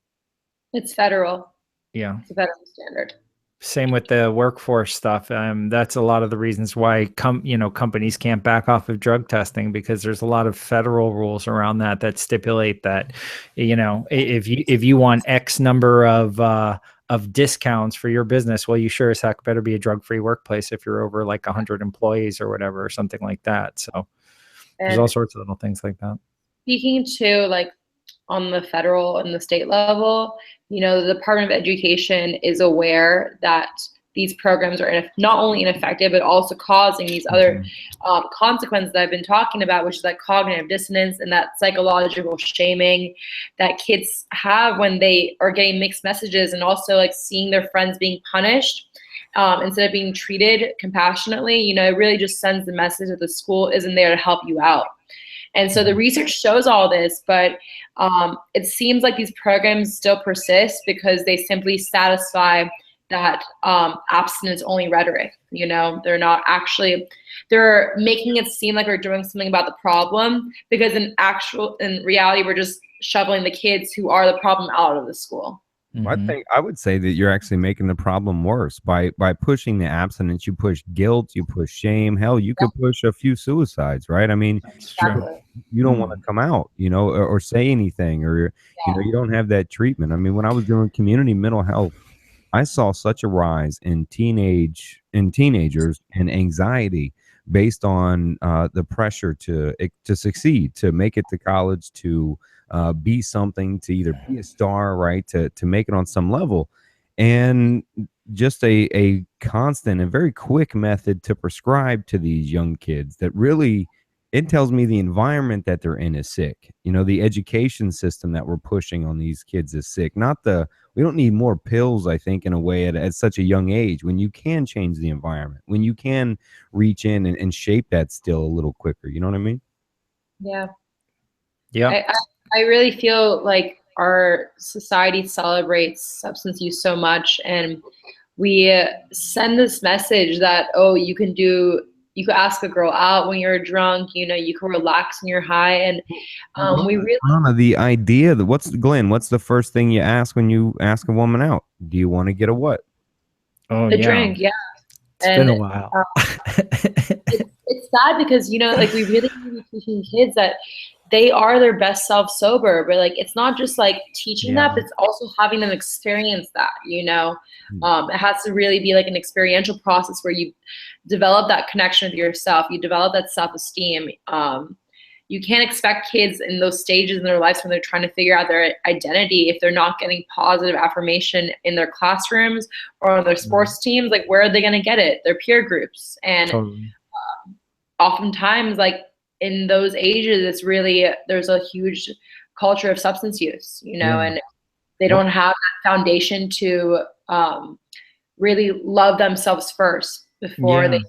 It's federal. Yeah. It's a federal standard. Same with the workforce stuff. That's a lot of the reasons why companies can't back off of drug testing, because there's a lot of federal rules around that stipulate that, if you want X number of discounts for your business, well, you sure as heck better be a drug-free workplace if you're over like 100 employees or whatever, or something like that. So there's all sorts of little things like that. Speaking to like on the federal and the state level, the Department of Education is aware that these programs are not only ineffective, but also causing these other consequences that I've been talking about, which is like cognitive dissonance and that psychological shaming that kids have when they are getting mixed messages, and also like seeing their friends being punished instead of being treated compassionately. It really just sends the message that the school isn't there to help you out. And so the research shows all this, but it seems like these programs still persist because they simply satisfy that abstinence-only rhetoric. They're not actually, they're making it seem like we're doing something about the problem, because in reality, we're just shoveling the kids who are the problem out of the school. I would say that you're actually making the problem worse by pushing the abstinence. You push guilt, you push shame. Hell, you could push a few suicides, right? I mean, you don't want to come out, or say anything, or you don't have that treatment. I mean, when I was doing community mental health, I saw such a rise in teenagers and anxiety based on the pressure to succeed, to make it to college, to be something, to either be a star, right, to make it on some level. And just a constant and very quick method to prescribe to these young kids that really, it tells me the environment that they're in is sick. The education system that we're pushing on these kids is sick. We don't need more pills, I think, in a way at such a young age, when you can change the environment, when you can reach in and shape that still a little quicker. You know what I mean? Yeah. Yeah. I really feel like our society celebrates substance use so much, and we send this message that, you can ask a girl out when you're drunk, you can relax when you're high. And we really, the idea that what's the first thing you ask when you ask a woman out? Do you want to get a what? Oh, the drink. Yeah. It's been a while. It's sad because, like we really need to be teaching kids that they are their best self sober, but like, it's not just like teaching that, but it's also having them experience that, it has to really be like an experiential process where you develop that connection with yourself. You develop that self-esteem. You can't expect kids in those stages in their lives when they're trying to figure out their identity, if they're not getting positive affirmation in their classrooms or on their sports teams. Like, where are they going to get it? Their peer groups. And oftentimes, like, in those ages, it's really, there's a huge culture of substance use, and they don't have that foundation to really love themselves first before they.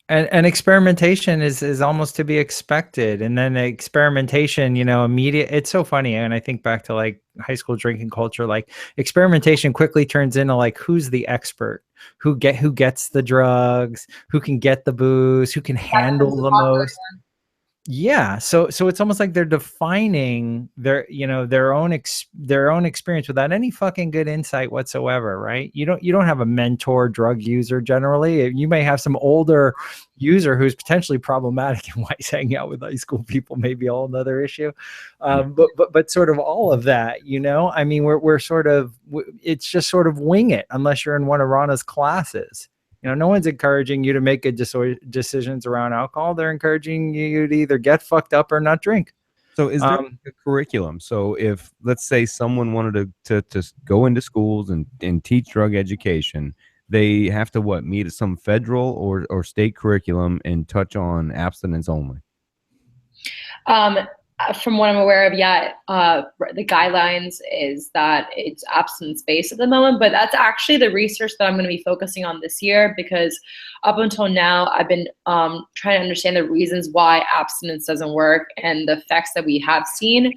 And experimentation is almost to be expected. And then experimentation, immediate. It's so funny. And I think back to like high school drinking culture, like experimentation quickly turns into like, who's the expert, who gets the drugs, who can get the booze, who can handle the most. Yeah. So it's almost like they're defining their own experience without any fucking good insight whatsoever. Right. You don't have a mentor drug user. Generally, you may have some older user who's potentially problematic and why he's hanging out with high school people, maybe a whole nother issue. But sort of all of that, I mean, we're sort of, it's just sort of wing it unless you're in one of Rhana's classes. No one's encouraging you to make good decisions around alcohol. They're encouraging you to either get fucked up or not drink. So is there a curriculum? So if, let's say, someone wanted to go into schools and teach drug education, they have to meet some federal or state curriculum and touch on abstinence only? From what I'm aware of, the guidelines is that it's abstinence-based at the moment, but that's actually the research that I'm going to be focusing on this year, because up until now, I've been trying to understand the reasons why abstinence doesn't work and the effects that we have seen.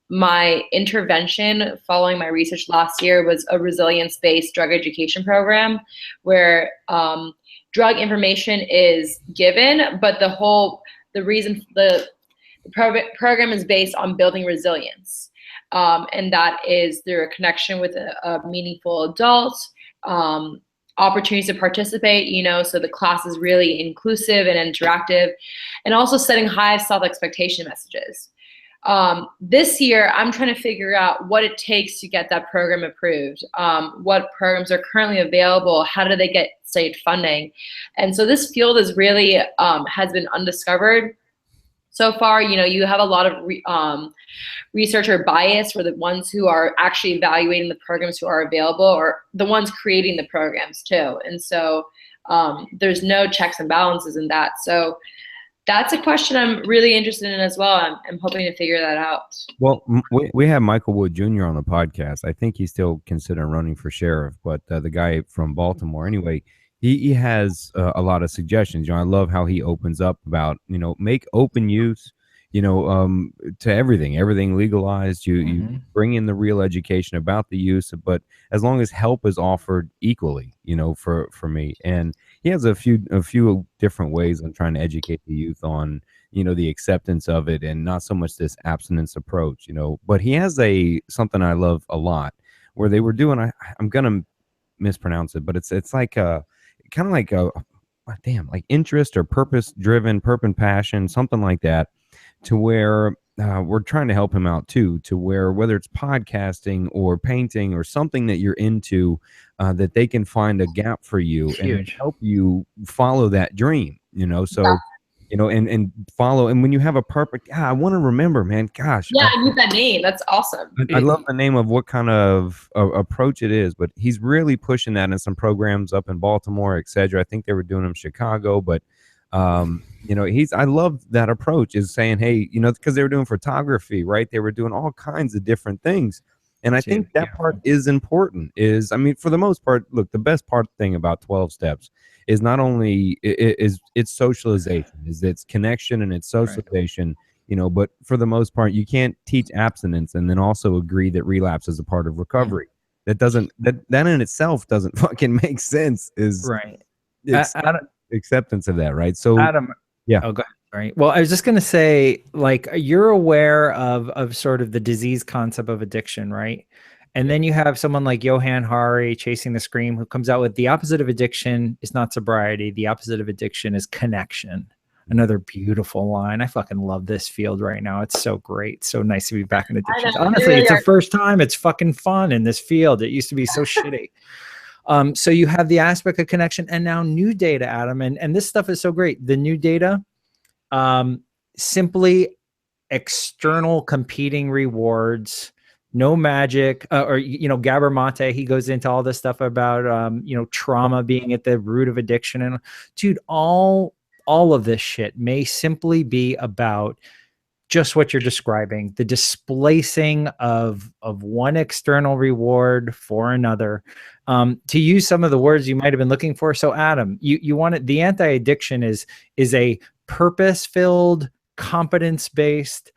My intervention following my research last year was a resilience-based drug education program where drug information is given, but the program is based on building resilience, and that is through a connection with a meaningful adult, opportunities to participate, so the class is really inclusive and interactive, and also setting high self-expectation messages. This year, I'm trying to figure out what it takes to get that program approved, what programs are currently available, how do they get state funding, and so this field is really has been undiscovered. So far, you have a lot of researcher bias for the ones who are actually evaluating the programs who are available, or the ones creating the programs too. And so there's no checks and balances in that. So that's a question I'm really interested in as well. I'm hoping to figure that out. Well, we have Michael Wood Jr. on the podcast. I think he's still considering running for sheriff, but the guy from Baltimore, anyway, he has a lot of suggestions. I love how he opens up about, make open use, to everything legalized. You bring in the real education about the use, but as long as help is offered equally, for me. And he has a few different ways on trying to educate the youth on, the acceptance of it and not so much this abstinence approach, but he has something I love a lot where they were doing, I'm going to mispronounce it, but it's like kind of like like interest or purpose passion, something like that, to where we're trying to help him out too, to where whether it's podcasting or painting or something that you're into, that they can find a gap for you and help you follow that dream, so and follow. And when you have a purpose, I want to remember, man, gosh. Yeah, I need that name. That's awesome. I love the name of what kind of approach it is, but he's really pushing that in some programs up in Baltimore, etc. I think they were doing them in Chicago, but I love that approach, is saying, hey, because they were doing photography, right? They were doing all kinds of different things. And I think that part is important. For the most part, look, the best thing about 12 steps is not only it's socialization, is its connection and its socialization, but for the most part, you can't teach abstinence and then also agree that relapse is a part of recovery. That in itself doesn't fucking make sense. Acceptance of that, right? So Adam, yeah. Oh, go ahead. Right. Well, I was just going to say, like, you're aware of sort of the disease concept of addiction, right? And then you have someone like Johann Hari, Chasing the Scream, who comes out with the opposite of addiction is not sobriety. The opposite of addiction is connection. Another beautiful line. I fucking love this field right now. It's so great. So nice to be back in addictions. Honestly, it's the first time it's fucking fun in this field. It used to be so shitty. So you have the aspect of connection and now new data, Adam. And this stuff is so great. The new data, simply external competing rewards, no magic, Gabor Mate, he goes into all this stuff about, trauma being at the root of addiction. And dude, all all of this shit may simply be about just what you're describing, the displacing of one external reward for another. To use some of the words you might have been looking for. So Adam, you wanted, the anti-addiction is a purpose-filled, competence-based,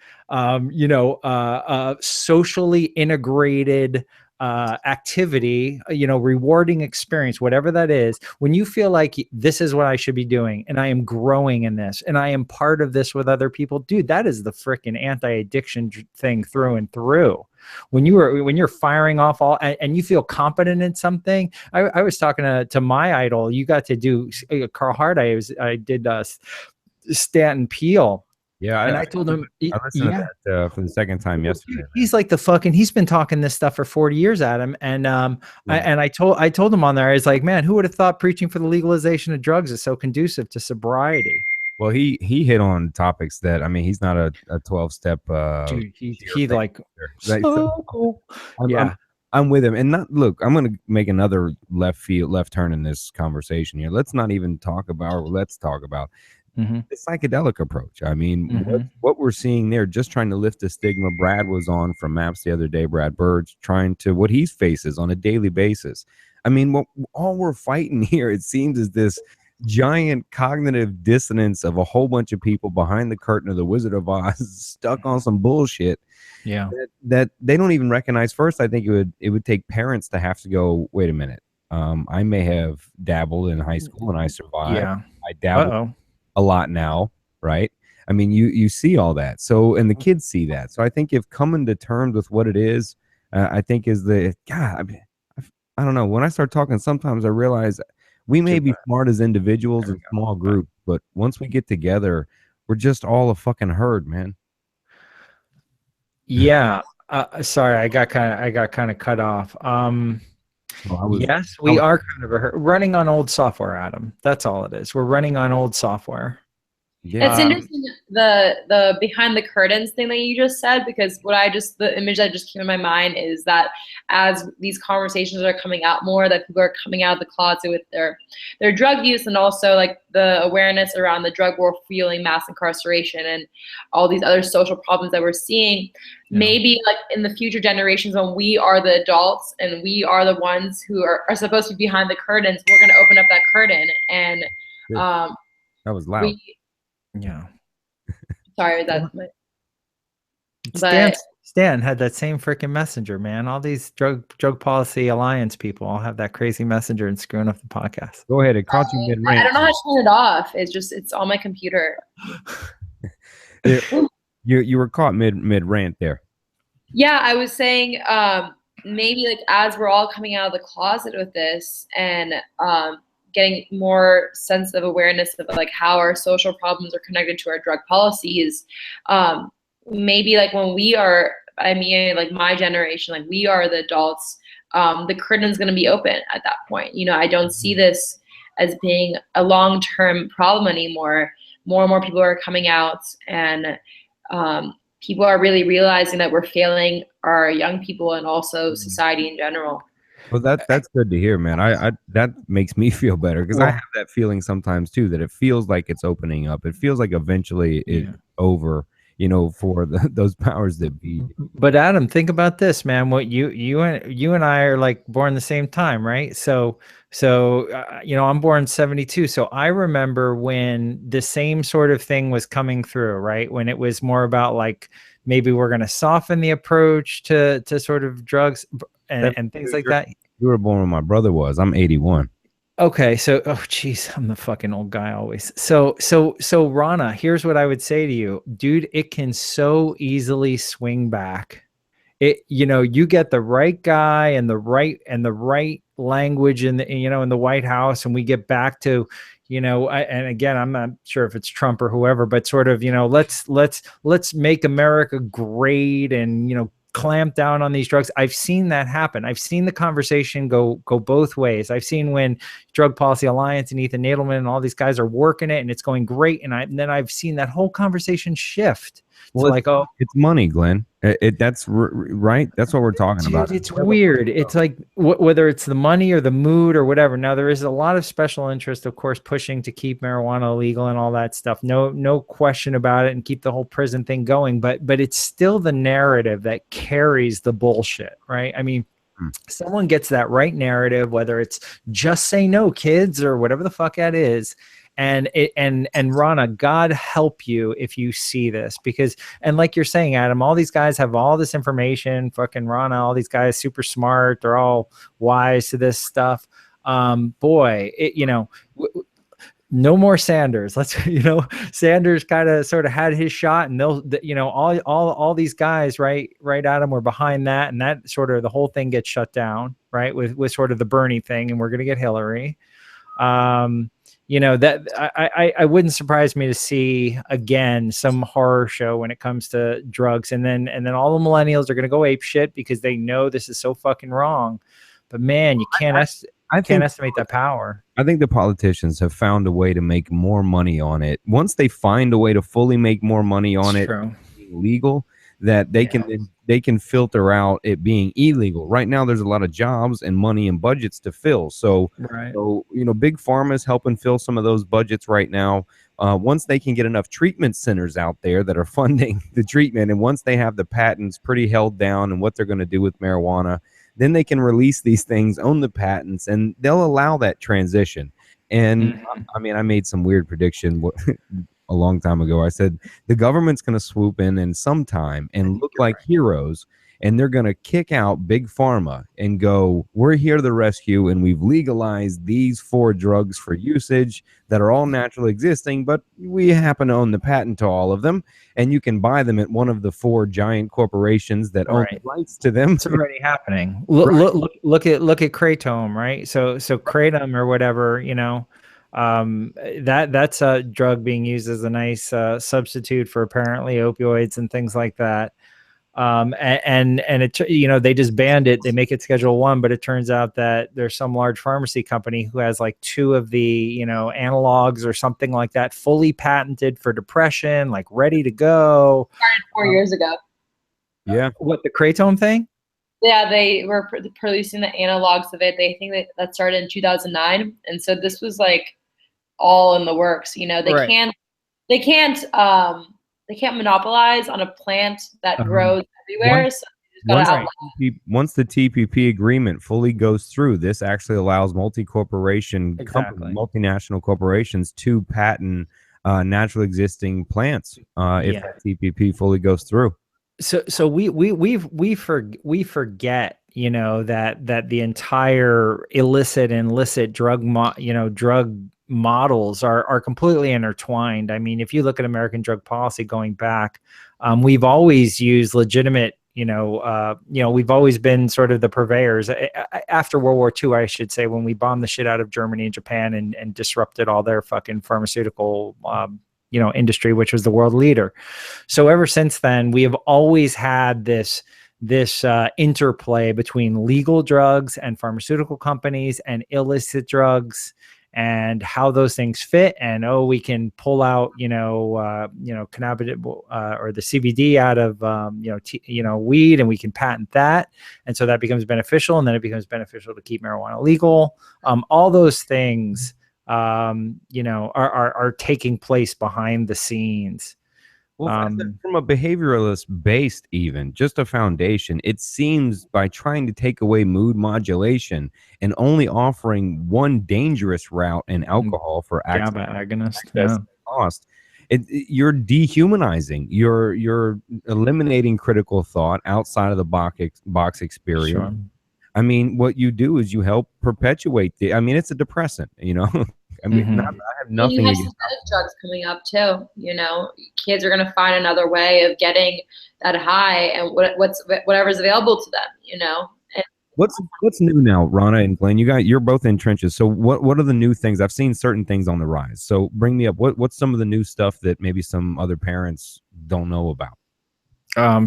socially integrated activity, rewarding experience, whatever that is. When you feel like this is what I should be doing and I am growing in this and I am part of this with other people, dude, that is the freaking anti-addiction thing through and through. When you're firing off all and you feel competent in something. I was talking to my idol. You got to do Carl Hart. I did Stanton Peele. Yeah, and I told him, I listened to that for the second time yesterday. He's like he's been talking this stuff for 40 years, Adam. And I told him on there, I was like, man, who would have thought preaching for the legalization of drugs is so conducive to sobriety? Well, he hit on topics that, I mean, he's not a 12-step. Dude, he like, so cool. I'm with him. And look, I'm going to make another left turn in this conversation here. Let's talk about the psychedelic approach. I mean, what we're seeing there, just trying to lift the stigma. Brad was on from MAPS the other day, Brad Bird's, trying to what he faces on a daily basis. I mean, all we're fighting here, it seems, is this giant cognitive dissonance of a whole bunch of people behind the curtain of the Wizard of Oz stuck on some bullshit. Yeah, that they don't even recognize. First, I think it would take parents to have to go, wait a minute. I may have dabbled in high school and I survived. Yeah, I dabbled a lot now, right? I mean, you see all that. So, and the kids see that. So I think if coming to terms with what it is, I think is I don't know. When I start talking, sometimes I realize we may be smart as individuals in small groups, but once we get together, we're just all a fucking herd, man. Yeah. Sorry, I got kind of cut off. Yes, we are kind of running on old software, Adam. That's all it is. We're running on old software. Yeah. It's interesting, the behind the curtains thing that you just said, because the image that just came in my mind is that as these conversations are coming out more, that people are coming out of the closet with their drug use, and also like the awareness around the drug war fueling mass incarceration and all these other social problems that we're seeing. Yeah. Maybe like in the future generations, when we are the adults and we are the ones who are supposed to be behind the curtains, we're going to open up that curtain and that was loud. Yeah. Sorry, Stan had that same freaking messenger, man. All these drug policy alliance people all have that crazy messenger and screwing up the podcast. Go ahead, it caught you mid rant. I don't know how to turn it off. It's on my computer. You were caught mid rant there. Yeah, I was saying maybe like as we're all coming out of the closet with this and getting more sense of awareness of like how our social problems are connected to our drug policies. Maybe like when we are, like my generation, like we are the adults, the curtain's going to be open at that point. I don't see this as being a long-term problem anymore. More and more people are coming out, and people are really realizing that we're failing our young people and also society in general. Well, that's good to hear, man. I that makes me feel better, because I have that feeling sometimes too, that it feels like it's opening up. It feels like eventually it's over, for those powers that be. But Adam, think about this, man. What you and I are like born the same time, right? So I'm born 72. So I remember when the same sort of thing was coming through, right? When it was more about like, maybe we're going to soften the approach to sort of drugs and things like that. You were born when my brother was. I'm 81. Okay, so geez, I'm the fucking old guy always. So Rhana, here's what I would say to you, dude. It can so easily swing back. You get the right guy and the right language in the White House, and we get back to, and again, I'm not sure if it's Trump or whoever, but sort of, let's make America great and, clamp down on these drugs. I've seen that happen. I've seen the conversation go both ways. I've seen when Drug Policy Alliance and Ethan Nadelman and all these guys are working it and it's going great. And then I've seen that whole conversation shift Well, like, oh, it's money, Glenn. That's right. That's what we're talking dude, about. it's weird. It's like whether it's the money or the mood or whatever. Now there is a lot of special interest, of course, pushing to keep marijuana illegal and all that stuff. No question about it, and keep the whole prison thing going. But it's still the narrative that carries the bullshit, right? I mean, someone gets that right narrative, whether it's just say no, kids, or whatever the fuck that is. And Rhana, God help you if you see this, because, and like you're saying, Adam, all these guys have all this information, fucking Rhana, all these guys super smart. They're all wise to this stuff. No more Sanders. Let's, Sanders kind of sort of had his shot, and all these guys, right, Adam, were behind that, and that sort of the whole thing gets shut down, right, with sort of the Bernie thing, and we're going to get Hillary. That I wouldn't surprise me to see again some horror show when it comes to drugs, and then all the millennials are going to go ape shit because they know this is so fucking wrong. But man, you can't estimate that power. I think the politicians have found a way to make more money on it. Once they find a way to fully make more money on it, legal, that they can filter out it being illegal. Right now, there's a lot of jobs and money and budgets to fill. So big pharma is helping fill some of those budgets right now. Once they can get enough treatment centers out there that are funding the treatment, and once they have the patents pretty held down and what they're going to do with marijuana, then they can release these things, own the patents, and they'll allow that transition. And I mean, I made some weird prediction a long time ago. I said the government's going to swoop in sometime and look like heroes, and they're going to kick out big pharma and go, we're here to the rescue, and we've legalized these 4 drugs for usage that are all naturally existing, but we happen to own the patent to all of them, and you can buy them at one of the 4 giant corporations that own the rights to them. It's already happening. Look at Kratom, right? So Kratom or whatever, that's a drug being used as a nice substitute for apparently opioids and things like that. And it, they just banned it. They make it Schedule 1, but it turns out that there's some large pharmacy company who has like 2 of the, analogs or something like that, fully patented for depression, like ready to go. Started 4 years ago. Yeah. What, the Kratom thing? Yeah, they were producing the analogs of it. They think that started in 2009, and so this was like all in the works. They can't monopolize on a plant that grows everywhere. Once the TPP agreement fully goes through, this actually allows multi-corporation companies, multinational corporations to patent naturally existing plants if that TPP fully goes through. So we forget, that the entire illicit drug models are completely intertwined. I mean, if you look at American drug policy going back, we've always used legitimate, we've always been sort of the purveyors after World War II, I should say, when we bombed the shit out of Germany and Japan and disrupted all their fucking pharmaceutical, industry, which was the world leader. So ever since then, we have always had this interplay between legal drugs and pharmaceutical companies and illicit drugs, and how those things fit. And we can pull out cannabis or the CBD out of weed, and we can patent that, and so that becomes beneficial, and then it becomes beneficial to keep marijuana legal. All those things are taking place behind the scenes. Well, from a behavioralist based, even just a foundation, it seems by trying to take away mood modulation and only offering one dangerous route in alcohol for GABA agonist cost, you're dehumanizing. You're eliminating critical thought outside of the box experience. Sure. I mean, what you do is you help perpetuate it's a depressant, I mean, I have nothing you have against synthetic drugs coming up too. Kids are going to find another way of getting that high, and whatever's available to them. And what's new now, Rhana and Glenn? You're both in trenches. So what are the new things? I've seen certain things on the rise. So bring me up. What's some of the new stuff that maybe some other parents don't know about?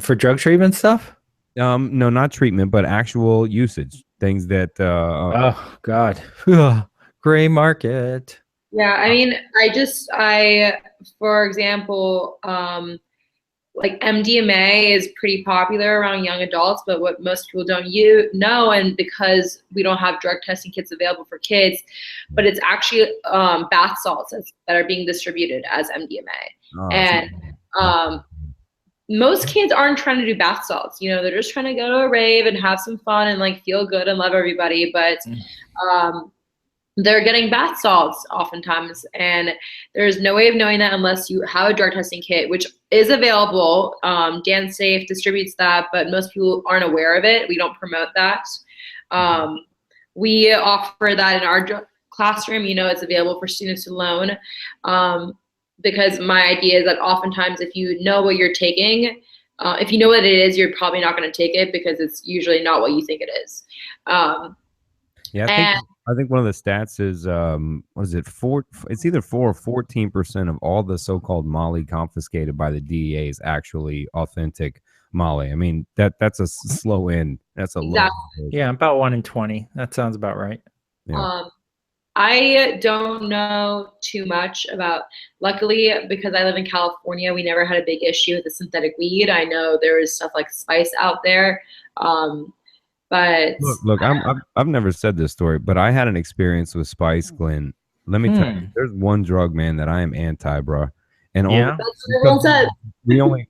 For drug treatment stuff? No, not treatment, but actual usage. Things that oh God. Gray market. Yeah, I mean, for example, like MDMA is pretty popular around young adults, but what most people don't know, and because we don't have drug testing kits available for kids, but it's actually bath salts that are being distributed as MDMA. Oh, and most kids aren't trying to do bath salts. You know, they're just trying to go to a rave and have some fun and like feel good and love everybody. But they're getting bath salts oftentimes, and there's no way of knowing that unless you have a drug testing kit, which is available. DanceSafe distributes that, but most people aren't aware of it. We don't promote that. We offer that in our classroom. You know, it's available for students alone. Because my idea is that oftentimes if you know what you're taking, if you know what it is, you're probably not going to take it because it's usually not what you think it is. Yeah, I think one of the stats is what is it? It's either 4 or 14% of all the so-called Molly confiscated by the DEA is actually authentic Molly. I mean, that's a slow end. That's a low. Yeah, about 1 in 20. That sounds about right. Yeah. I don't know too much about, luckily, because I live in California, we never had a big issue with the synthetic weed. I know there is stuff like spice out there. But look, I've never said this story, but I had an experience with spice, Glenn. Let me tell you, there's one drug, man, that I am anti, bro. And yeah,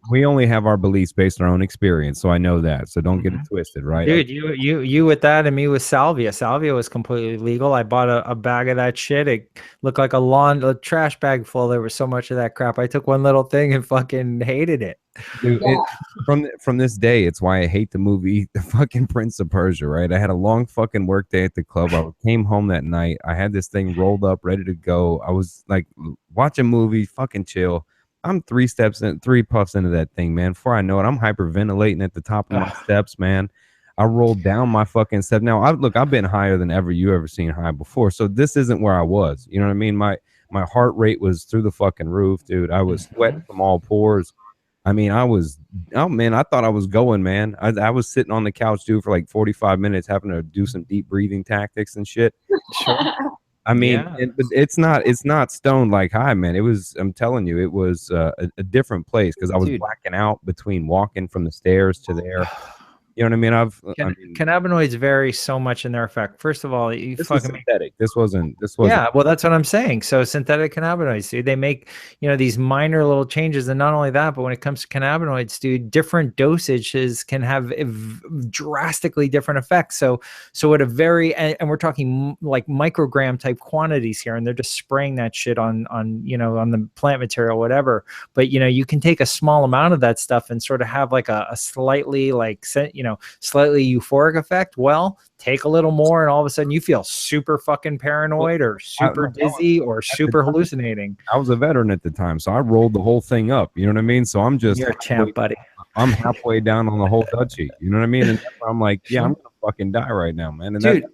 we only have our beliefs based on our own experience, so I know that. So don't get it twisted, right? Dude, you with that and me with salvia. Salvia was completely legal. I bought a bag of that shit. It looked like a trash bag full. There was so much of that crap. I took one little thing and fucking hated it. Dude, from this day, it's why I hate the movie The fucking Prince of Persia, right? I had a long fucking work day at the club. I came home that night. I had this thing rolled up, ready to go. I was like, watch a movie, fucking chill. I'm 3 puffs into that thing, man. Before I know it, I'm hyperventilating at the top of my steps, man. I rolled down my fucking step. Now, I've been higher than you ever seen high before. So this isn't where I was. You know what I mean? My heart rate was through the fucking roof, dude. I was sweating from all pores. I mean, I thought I was going, man. I was sitting on the couch, dude, for like 45 minutes having to do some deep breathing tactics and shit. Sure. I mean, it's not stoned like high, man. I'm telling you, it was a different place because I was blacking out between walking from the stairs to there. You know what I mean? Cannabinoids vary so much in their effect. First of all, this was synthetic. This wasn't. Yeah, well, that's what I'm saying. So synthetic cannabinoids, dude, they make, these minor little changes. And not only that, but when it comes to cannabinoids, dude, different dosages can have drastically different effects. So at a and we're talking like microgram type quantities here, and they're just spraying that shit on the plant material, whatever. But, you can take a small amount of that stuff and sort of have like a slightly slightly euphoric effect. Well, take a little more and all of a sudden you feel super fucking paranoid or super dizzy or super hallucinating. I was a veteran at the time, so I rolled the whole thing up. You know what I mean? So I'm just you're a champ, buddy. I'm halfway down on the whole Dutchie. You know what I mean? And I'm like, yeah, I'm gonna fucking die right now, man. And dude,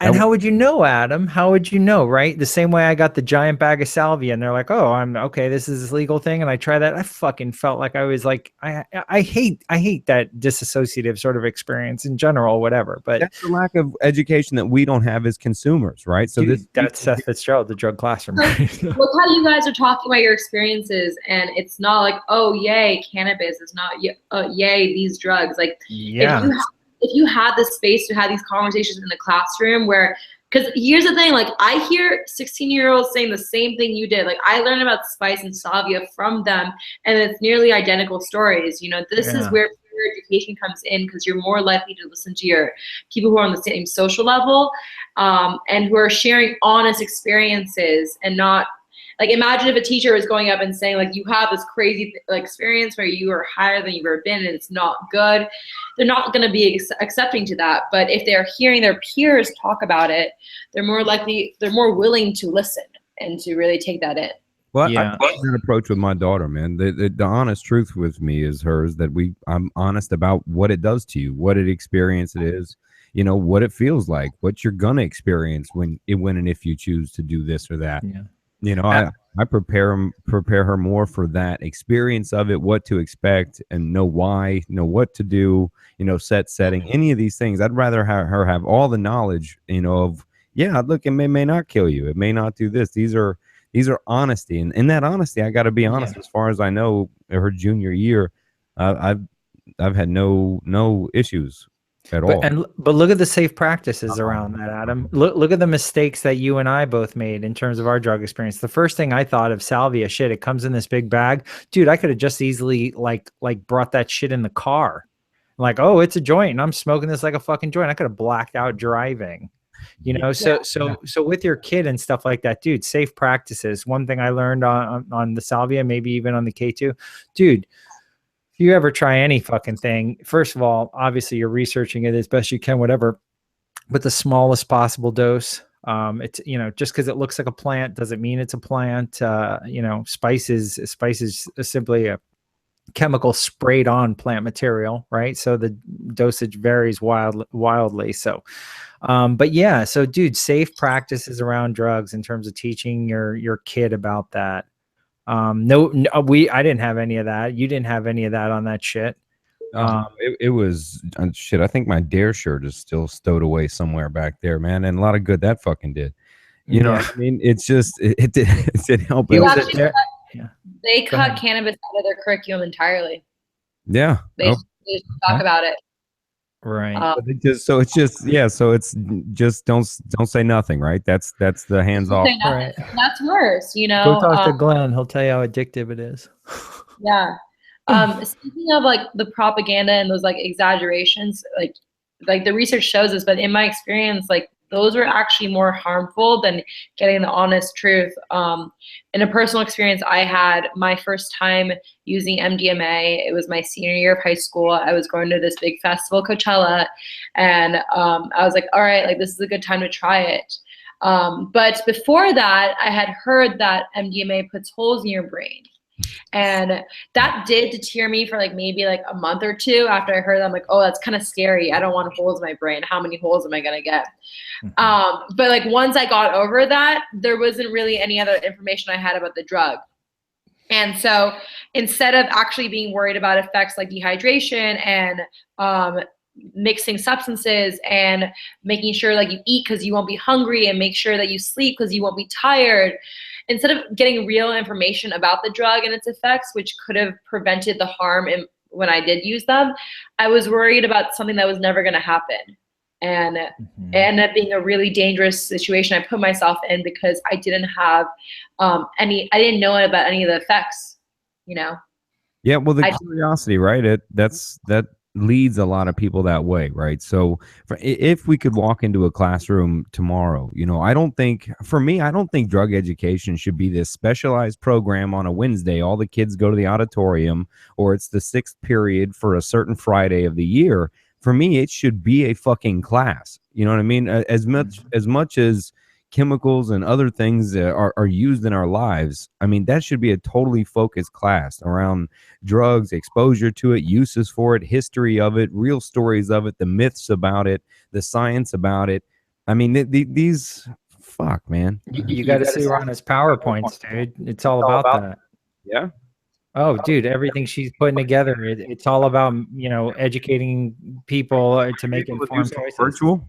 how would you know, Adam? How would you know, right? The same way I got the giant bag of salvia and they're like, oh, I'm okay, this is this legal thing. And I try that. I fucking felt like I was like, I hate that disassociative sort of experience in general, whatever. But that's the lack of education that we don't have as consumers, right? So dude, that's Seth Fitzgerald, the drug classroom. Look how you guys are talking about your experiences, and it's not like, oh, yay, cannabis. It's not, yay, these drugs. Like, yeah. If you had the space to have these conversations in the classroom because here's the thing, like I hear 16-year-olds saying the same thing you did. Like I learned about spice and salvia from them, and it's nearly identical stories. This is where peer education comes in, because you're more likely to listen to your people who are on the same social level and who are sharing honest experiences, and not like, imagine if a teacher was going up and saying, like, you have this crazy experience where you are higher than you've ever been and it's not good. They're not going to be accepting to that. But if they're hearing their peers talk about it, they're more willing to listen and to really take that in. Well, yeah. I that approach with my daughter, man. The honest truth with me is hers, that I'm honest about what it does to you, what experience it is, what it feels like, what you're going to experience when and if you choose to do this or that. Yeah. I prepare her more for that experience of it, what to expect, and know why, know what to do, setting, any of these things. I'd rather have her have all the knowledge, of, yeah, look, it may not kill you. It may not do this. These are These are honesty, and in that honesty, I got to be honest. As far as I know, her junior year, I've had no issues at all. But look at the safe practices around that, Adam. Look at the mistakes that you and I both made in terms of our drug experience. The first thing I thought of salvia, shit, it comes in this big bag, dude. I could have just easily like brought that shit in the car, like, oh, it's a joint, and I'm smoking this like a fucking joint. I could have blacked out driving. You know, so with your kid and stuff like that, dude, safe practices. One thing I learned on the salvia, maybe even on the K2, dude, if you ever try any fucking thing, first of all, obviously you're researching it as best you can, whatever, but the smallest possible dose. It's, you know, just because it looks like a plant doesn't mean it's a plant. You know, spice is simply a chemical sprayed on plant material, right? So the dosage varies wildly. So but yeah, so dude, safe practices around drugs in terms of teaching your kid about that. I didn't have any of that. You didn't have any of that on that shit. It was shit. I think my Dare shirt is still stowed away somewhere back there, man. And a lot of good that fucking did. You know what I mean? It's just it did help. They cut cannabis out of their curriculum entirely. Yeah. They just talk about it. Right. So it's just don't say nothing, right? That's the hands off. Right. That's worse, you know. Go talk to Glenn. He'll tell you how addictive it is. Yeah. Speaking of like the propaganda and those like exaggerations, like the research shows us, but in my experience, like those are actually more harmful than getting the honest truth. In a personal experience I had, my first time using MDMA, it was my senior year of high school. I was going to this big festival, Coachella, and I was like, all right, like this is a good time to try it. But before that, I had heard that MDMA puts holes in your brain. And that did deter me for like maybe like a month or two. After I heard that, I'm like, oh, that's kind of scary. I don't want holes in my brain. How many holes am I going to get? But like once I got over that, there wasn't really any other information I had about the drug. And so instead of actually being worried about effects like dehydration and mixing substances and making sure like you eat because you won't be hungry and make sure that you sleep because you won't be tired, instead of getting real information about the drug and its effects, which could have prevented the harm when I did use them, I was worried about something that was never going to happen. And it ended up being a really dangerous situation I put myself in because I didn't have I didn't know about any of the effects, you know? Yeah, well, the curiosity, right? That leads a lot of people that way, right? So if we could walk into a classroom tomorrow, you know, I don't think drug education should be this specialized program on a Wednesday. All the kids go to the auditorium, or it's the 6th period for a certain Friday of the year. For me, it should be a fucking class. You know what I mean? As much as chemicals and other things are used in our lives, I mean, that should be a totally focused class around drugs, exposure to it, uses for it, history of it, real stories of it, the myths about it, the science about it. I mean, these fuck, man. You got to see Rhana's PowerPoints, dude. It's all about that. Yeah. Oh, dude, everything she's putting together, it's all about, you know, educating people to make informed choices. Virtual?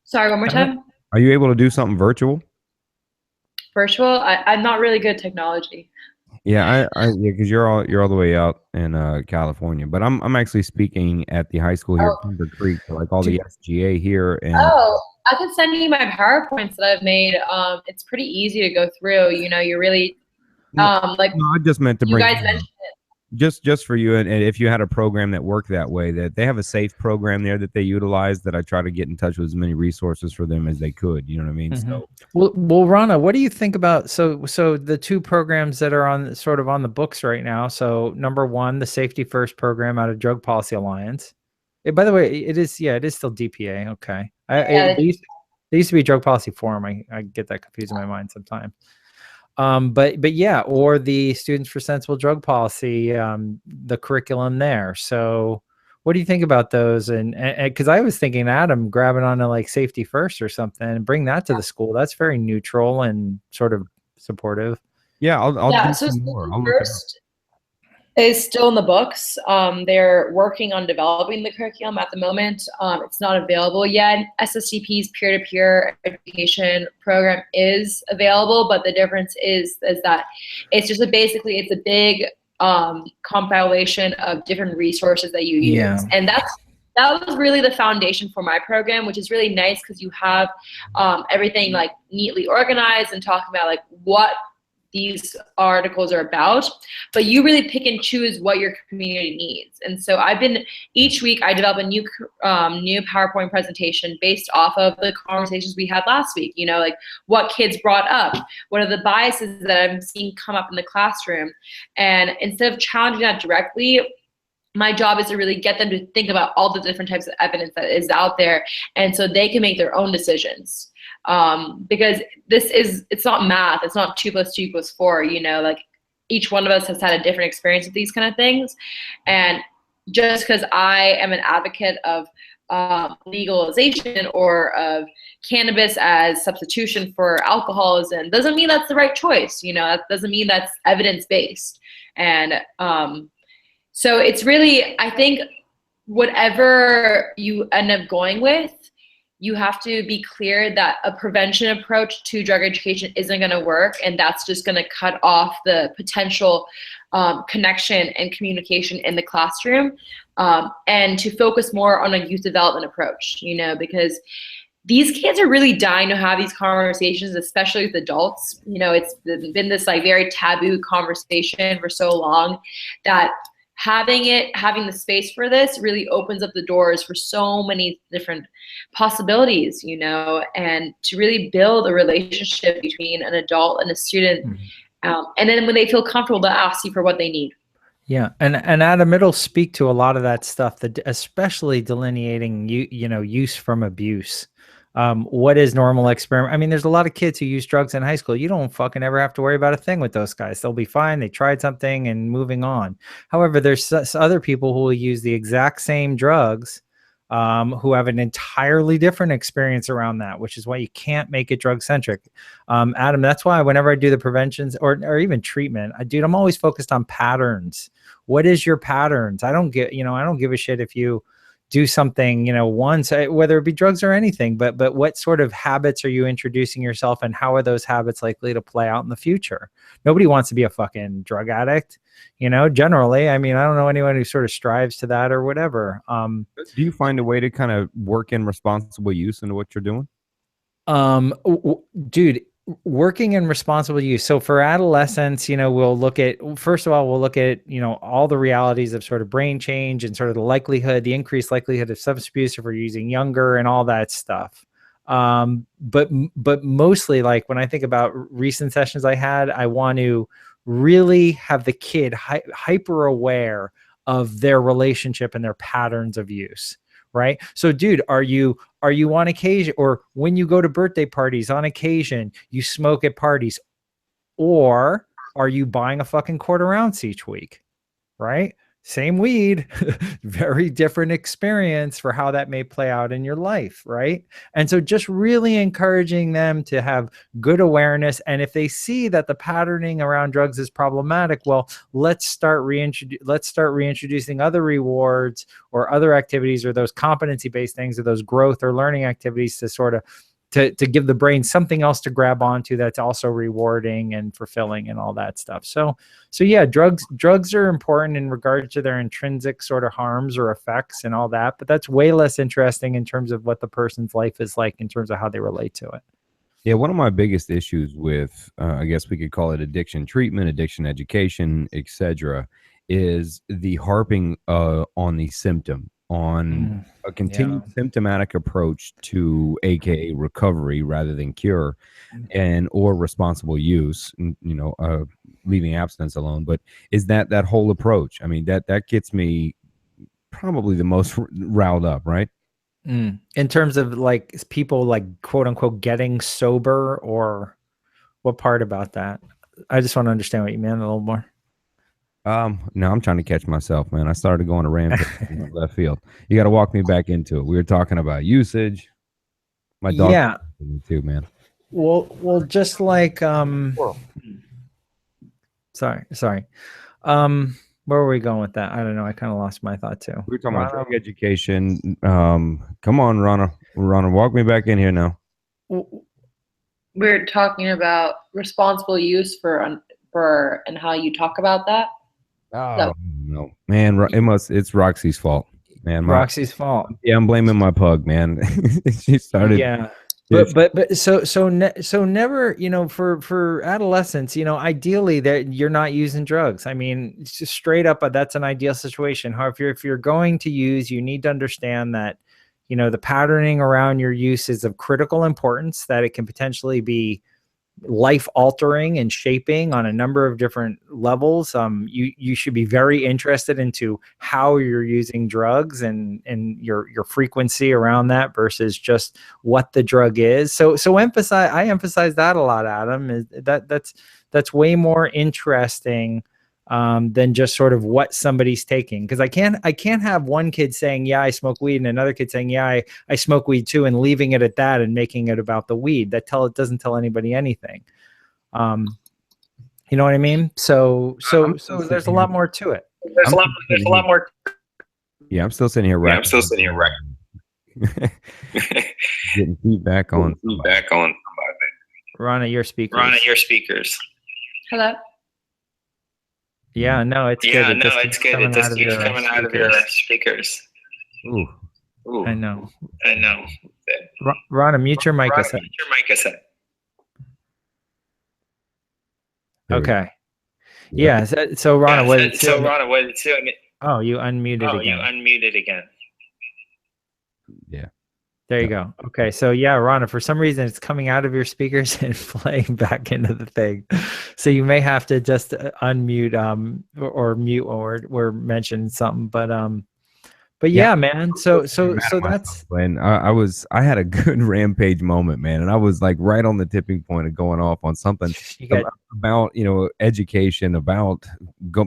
Sorry, one more time. Are you able to do something virtual? Virtual? I'm not really good at technology. Yeah, because you're all the way out in California, but I'm actually speaking at the high school here at Timber Creek, like all the SGA here. And I can send you my PowerPoints that I've made. It's pretty easy to go through. You know, you're really I just meant to bring. You guys mentioned it. Just for you, and if you had a program that worked that way, that they have a safe program there that they utilize, that I try to get in touch with as many resources for them as they could. You know what I mean? So, well, Rhana, what do you think about so the two programs that are on the books right now? So number one, the Safety First program out of Drug Policy Alliance. By the way, it is still DPA. Okay, they used to be Drug Policy Forum. I get that confused in my mind sometimes. But yeah, or the Students for Sensible Drug Policy, the curriculum there. So what do you think about those? And because I was thinking, Adam, grabbing onto like Safety First or something and bring that to the school. That's very neutral and sort of supportive. Yeah, I'll do some more. is still in the books. They're working on developing the curriculum at the moment. It's not available yet. SSDP's peer-to-peer education program is available, but the difference is that it's just basically it's a big compilation of different resources that you use, and that was really the foundation for my program, which is really nice because you have everything like neatly organized and talking about like what these articles are about, but you really pick and choose what your community needs. And so each week I develop a new PowerPoint presentation based off of the conversations we had last week, you know, like what kids brought up, what are the biases that I'm seeing come up in the classroom. And instead of challenging that directly, my job is to really get them to think about all the different types of evidence that is out there, and so they can make their own decisions. Because it's not math. It's not 2 + 2 = 4, you know, like each one of us has had a different experience with these kind of things. And just because I am an advocate of legalization or of cannabis as substitution for alcoholism doesn't mean that's the right choice. You know, that doesn't mean that's evidence-based. And so it's really, I think whatever you end up going with, you have to be clear that a prevention approach to drug education isn't going to work, and that's just going to cut off the potential connection and communication in the classroom, and to focus more on a youth development approach, you know, because these kids are really dying to have these conversations, especially with adults. You know, it's been this like very taboo conversation for so long that having the space for this really opens up the doors for so many different possibilities, you know, and to really build a relationship between an adult and a student. And then when they feel comfortable, they'll ask you for what they need. Yeah. And Adam, it'll speak to a lot of that stuff, that especially delineating, you know, use from abuse. What is normal experiment? I mean, there's a lot of kids who use drugs in high school. You don't fucking ever have to worry about a thing with those guys. They'll be fine. They tried something and moving on. However, there's other people who will use the exact same drugs, who have an entirely different experience around that, which is why you can't make it drug centric. Adam, that's why whenever I do the preventions or even treatment, I'm always focused on patterns. What is your patterns? I don't give a shit if you do something, you know, once, whether it be drugs or anything, but what sort of habits are you introducing yourself, and how are those habits likely to play out in the future? Nobody wants to be a fucking drug addict, you know, generally. I mean, I don't know anyone who sort of strives to that or whatever. Do you find a way to kind of work in responsible use into what you're doing? Dude, working in responsible use. So for adolescents, you know, first of all, we'll look at, you know, all the realities of sort of brain change and sort of the increased likelihood of substance abuse if we're using younger and all that stuff. But mostly, like when I think about recent sessions I had, I want to really have the kid hyper aware of their relationship and their patterns of use. Right. So, dude, are you on occasion, or when you go to birthday parties on occasion, you smoke at parties, or are you buying a fucking quarter ounce each week? Right. Same weed, very different experience for how that may play out in your life. Right. And so just really encouraging them to have good awareness. And if they see that the patterning around drugs is problematic, well, let's start reintroducing other rewards or other activities, or those competency-based things, or those growth or learning activities to sort of to give the brain something else to grab onto that's also rewarding and fulfilling and all that stuff. So yeah, drugs are important in regard to their intrinsic sort of harms or effects and all that, but that's way less interesting in terms of what the person's life is like in terms of how they relate to it. Yeah, one of my biggest issues with, I guess we could call it addiction treatment, addiction education, etc., is the harping on the symptom, on a continued symptomatic approach to AKA recovery rather than cure, or responsible use, you know, leaving abstinence alone. But is that whole approach? I mean, that gets me probably the most riled up, right? In terms of like people like quote unquote getting sober, or what part about that? I just want to understand what you meant a little more. No, I'm trying to catch myself, man. I started going to Rampage in left field. You got to walk me back into it. We were talking about usage. My dog, yeah, too, man. Well, just like sorry. Where were we going with that? I don't know. I kind of lost my thought too. We were talking about drug education. Come on, Rhana. Rhana, walk me back in here now. We're talking about responsible use for and how you talk about that. Oh no, man! It's Roxy's fault, man. Roxy's fault. Yeah, I'm blaming my pug, man. She started. Yeah. But so never, you know, for adolescents, you know, ideally that you're not using drugs. I mean, it's just straight up, that's an ideal situation. However, if you're going to use, you need to understand that, you know, the patterning around your use is of critical importance, that it can potentially be life altering and shaping on a number of different levels. You should be very interested into how you're using drugs and your frequency around that versus just what the drug is. So I emphasize that a lot, Adam, is that's way more interesting than just sort of what somebody's taking. Because I can't have one kid saying, yeah, I smoke weed, and another kid saying, yeah, I smoke weed too, and leaving it at that and making it about the weed. It doesn't tell anybody anything. You know what I mean? So there's a lot more to it. There's a lot more. Yeah, I'm still sitting here. Right. Getting feedback on. Rhana, your speakers. Hello. Yeah, no, it's good. It's good. It just keeps coming out of your speakers. Ooh. I know. Rhana, mute your mic a second. Okay. Yeah. So Rhana, what is it doing? Oh, you unmuted again. Yeah. There you go. Okay. So yeah, Rhana, for some reason it's coming out of your speakers and playing back into the thing. So you may have to just unmute or mute when we're mentioning something. But yeah, man. So that's when I had a good Rampage moment, man, and I was like right on the tipping point of going off on something about, you know, education, about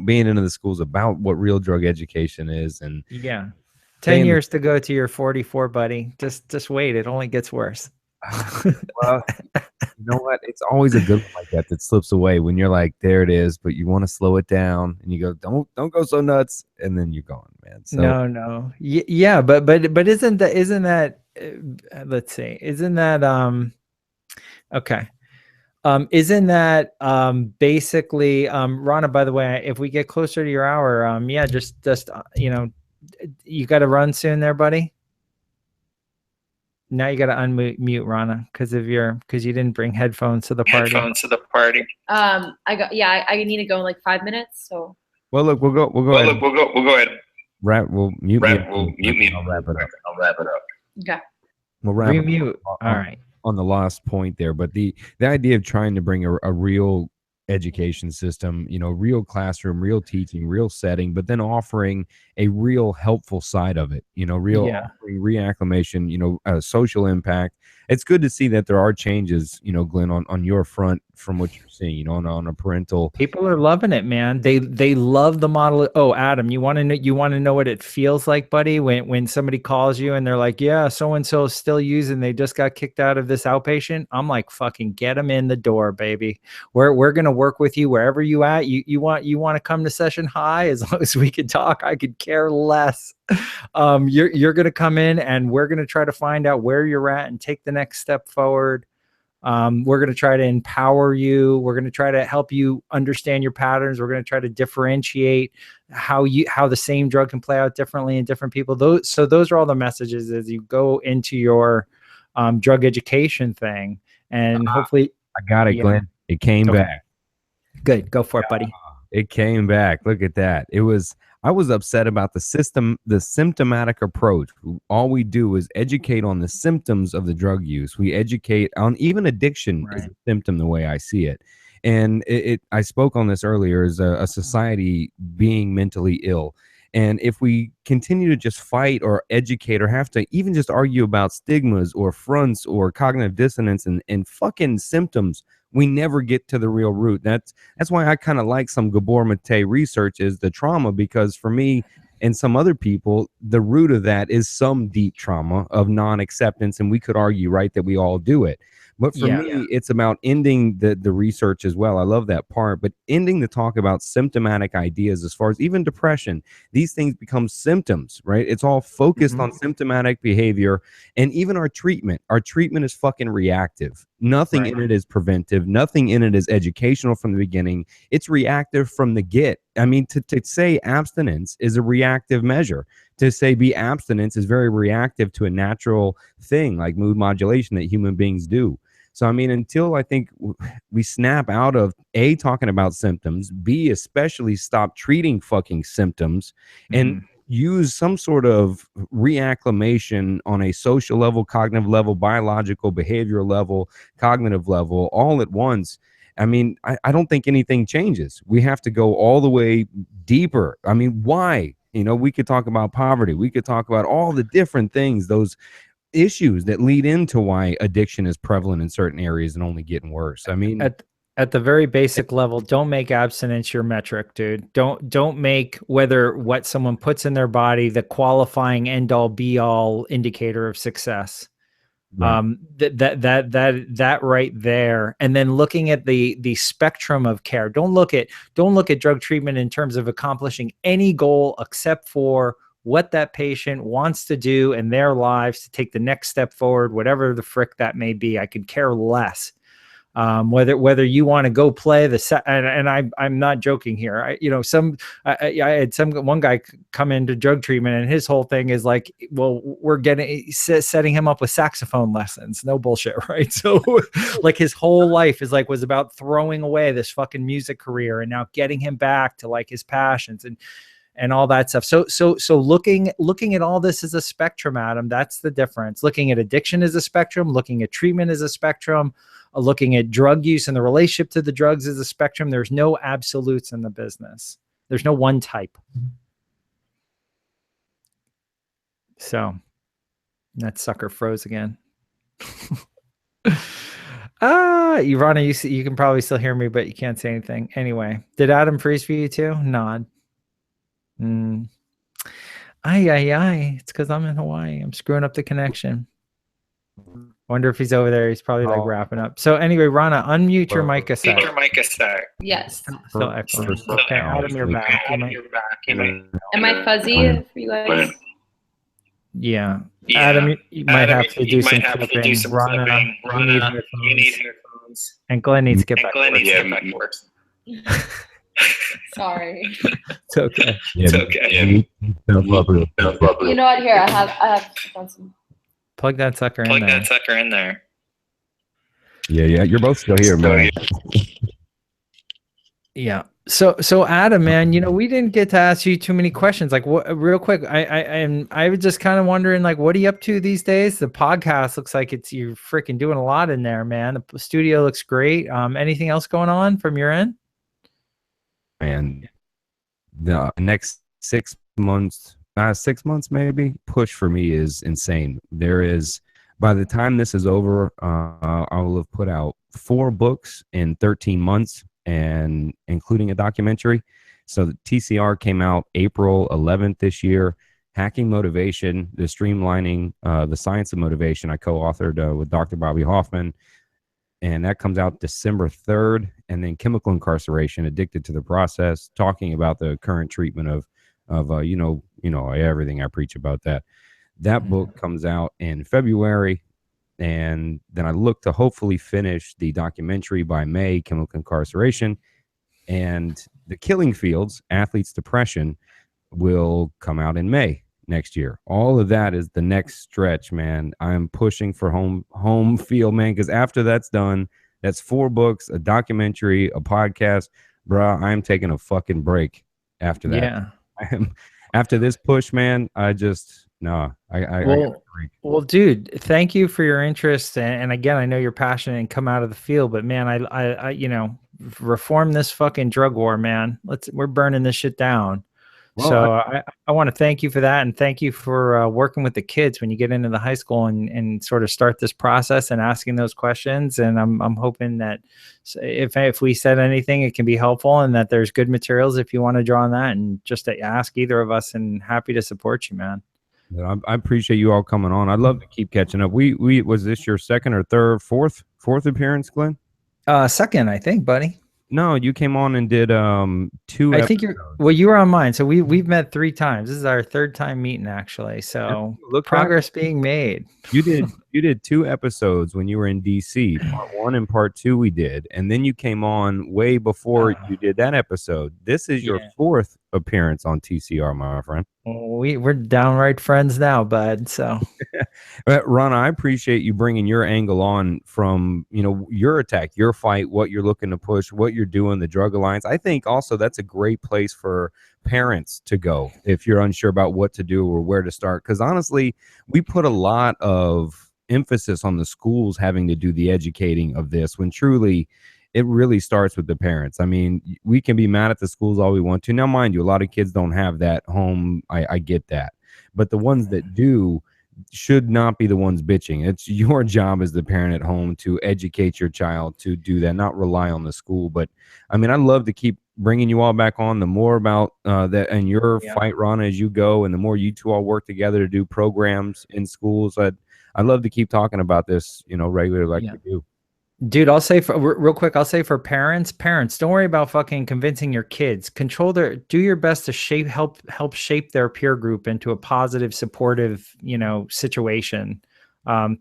being into the schools, about what real drug education is, and 10 years to go to your 44, buddy. Just wait. It only gets worse. Well, you know what? It's always a good one like that slips away when you're like, there it is, but you want to slow it down and you go, don't go so nuts, and then you're gone, man. So no. Yeah, but isn't that let's see. Isn't that okay. Isn't that basically Rhana, by the way, if we get closer to your hour, just you know, you got to run soon there, buddy. Now you got to unmute Rhana because you didn't bring headphones to the party. I need to go in like 5 minutes. So. Well, look, we'll go ahead. We'll go ahead. We'll mute me. I'll wrap it up. Okay. We'll wrap it up. All right. On the last point there, but the idea of trying to bring a real education system, you know, real classroom, real teaching, real setting, but then offering a real helpful side of it, you know, offering reacclimation, you know, social impact. It's good to see that there are changes, you know, Glenn, on your front from what you're seeing, you know, on a parental. People are loving it, man. They love the model. Oh, Adam, you want to know what it feels like, buddy, when somebody calls you and they're like, yeah, so-and-so is still using, they just got kicked out of this outpatient. I'm like, fucking get them in the door, baby. We're going to work with you wherever you at. You want to come to session high, as long as we can talk, I could care less. You're going to come in and we're going to try to find out where you're at and take the next step forward. We're going to try to empower you. We're going to try to help you understand your patterns. We're going to try to differentiate how the same drug can play out differently in different people. Those are all the messages as you go into your drug education thing. And hopefully I got it, Glenn. It came back. Good. Go for it, buddy. It came back. Look at that. I was upset about the symptomatic approach. All we do is educate on the symptoms of the drug use. We educate on even addiction is a symptom, the way I see it. And I spoke on this earlier, as a society being mentally ill. And if we continue to just fight or educate or have to even just argue about stigmas or fronts or cognitive dissonance and fucking symptoms, we never get to the real root. That's why I kind of like some Gabor Mate research is the trauma, because for me and some other people, the root of that is some deep trauma of non-acceptance. And we could argue, right, that we all do it. But for me, it's about ending the research as well. I love that part, but ending the talk about symptomatic ideas as far as even depression. These things become symptoms, right? It's all focused on symptomatic behavior, and even our treatment. Our treatment is fucking reactive. Nothing in it is preventive. Nothing in it is educational from the beginning. It's reactive from the get. I mean, to say abstinence is a reactive measure. To say be abstinence is very reactive to a natural thing like mood modulation that human beings do. So, I mean, until I think we snap out of A, talking about symptoms, B, especially stop treating fucking symptoms, and use some sort of reacclimation on a social level, cognitive level, biological, behavioral level, cognitive level, all at once. I mean, I don't think anything changes. We have to go all the way deeper. I mean, why? You know, we could talk about poverty. We could talk about all the different things, those issues that lead into why addiction is prevalent in certain areas and only getting worse. I mean, at the very basic level, don't make abstinence your metric, dude. Don't make whether what someone puts in their body the qualifying end all be all indicator of success. Right. That right there. And then looking at the spectrum of care. Don't look at drug treatment in terms of accomplishing any goal except for what that patient wants to do in their lives to take the next step forward, whatever the frick that may be. I could care less. Whether you want to go play I'm not joking here. I had one guy come into drug treatment, and his whole thing is like, well, we're setting him up with saxophone lessons. No bullshit, right? So like his whole life was about throwing away this fucking music career and now getting him back to like his passions and all that stuff. So looking at all this as a spectrum, Adam, that's the difference. Looking at addiction as a spectrum, looking at treatment as a spectrum, looking at drug use and the relationship to the drugs as a spectrum. There's no absolutes in the business. There's no one type. So that sucker froze again. Rhana, you can probably still hear me, but you can't say anything. Anyway, did Adam freeze for you too? Nod. It's because I'm in Hawaii. I'm screwing up the connection. Wonder if he's over there. He's probably like wrapping up. So anyway, Rhana, unmute your mic a sec. Yes. Still excellent. Okay, Adam, you're back. Am I fuzzy for you guys? Yeah. Adam, you might have to do some clipping. Rhana, you need headphones. And Glen needs to get back to work. Sorry. It's okay. It's okay. You know what? Here, I have some. Plug that sucker in there. Yeah. You're both still here, man. Yeah. So Adam, man, we didn't get to ask you too many questions. Like, what? Real quick, I was just kind of wondering, like, what are you up to these days? The podcast looks like you're freaking doing a lot in there, man. The studio looks great. Anything else going on from your end? And the next 6 months. 6 months maybe push for me is insane. There is, by the time this is over, I will have put out 4 books in 13 months, and including a documentary. So the TCR came out April 11th this year. Hacking Motivation, the Streamlining the Science of Motivation, I co-authored with Dr. Bobby Hoffman, and that comes out December 3rd. And then Chemical Incarceration, Addicted to the Process, talking about the current treatment of everything I preach about that. That book comes out in February, and then I look to hopefully finish the documentary by May, Chemical Incarceration, and The Killing Fields, Athletes' Depression, will come out in May next year. All of that is the next stretch, man. I'm pushing for home field, man, because after that's done, that's 4 books, a documentary, a podcast, bruh. I'm taking a fucking break after that. Yeah. After this push, man, I well, dude, thank you for your interest. And again, I know you're passionate and come out of the field, but man, I reform this fucking drug war, man. We're burning this shit down. Well, so I want to thank you for that. And thank you for working with the kids when you get into the high school and sort of start this process and asking those questions. And I'm hoping that if we said anything, it can be helpful, and that there's good materials if you want to draw on that and just to ask either of us, and happy to support you, man. Yeah, I appreciate you all coming on. I'd love to keep catching up. We was this your second or third, fourth appearance, Glenn? Second, I think, buddy. No, you came on and did two I think episodes. you were on mine. So we've met 3 times. This is our 3rd time meeting, actually. So Look back. progress being made. You did 2 episodes when you were in DC. Part 1 and part 2 we did, and then you came on way before you did that episode. This is your 4th appearance on TCR, my friend. We're downright friends now, bud. So, Rhana, I appreciate you bringing your angle on from, you know, your attack, your fight, what you're looking to push, what you're doing, the Drug Alliance. I think also that's a great place for parents to go if you're unsure about what to do or where to start. Because honestly, we put a lot of emphasis on the schools having to do the educating of this when truly it really starts with the parents. I mean, we can be mad at the schools all we want to. Now, mind you, a lot of kids don't have that home. I get that. But the ones that do should not be the ones bitching. It's your job as the parent at home to educate your child to do that, not rely on the school. But I mean, I'd love to keep bringing you all back on. The more about that and your fight, Rhana, as you go, and the more you two all work together to do programs in schools, I'd love to keep talking about this, you know, regularly like we do. Dude, I'll say real quick, I'll say for parents, don't worry about fucking convincing your kids. Do your best to help shape their peer group into a positive, supportive, you know, situation.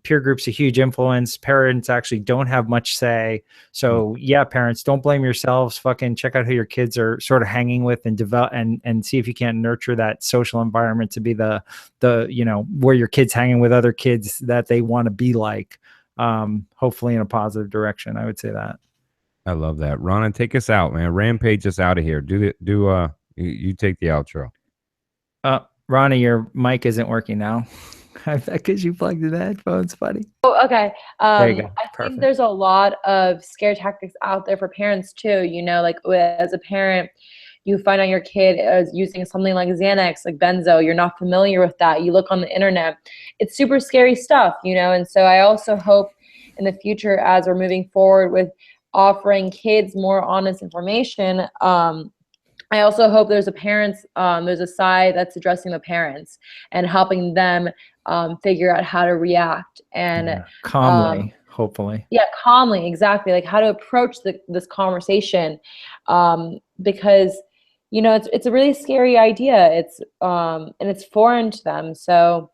Peer group's a huge influence. Parents actually don't have much say. So yeah, parents, don't blame yourselves. Fucking check out who your kids are sort of hanging with and develop and see if you can't nurture that social environment to be the, you know, where your kid's hanging with other kids that they want to be like. Hopefully in a positive direction. I would say that. I love that. Rhana, take us out, man. Rampage us out of here. You take the outro. Rhana, your mic isn't working now. Because you plugged in the headphones, buddy. Oh, okay. There you go. I think there's a lot of scare tactics out there for parents too. You know, like as a parent, you find out your kid is using something like Xanax, like benzo. You're not familiar with that. You look on the internet. It's super scary stuff, you know. And so I also hope in the future, as we're moving forward with offering kids more honest information, I also hope there's a side that's addressing the parents and helping them figure out how to react and calmly, hopefully. Yeah, calmly, exactly. Like how to approach this conversation, because you know it's a really scary idea. It's and it's foreign to them. So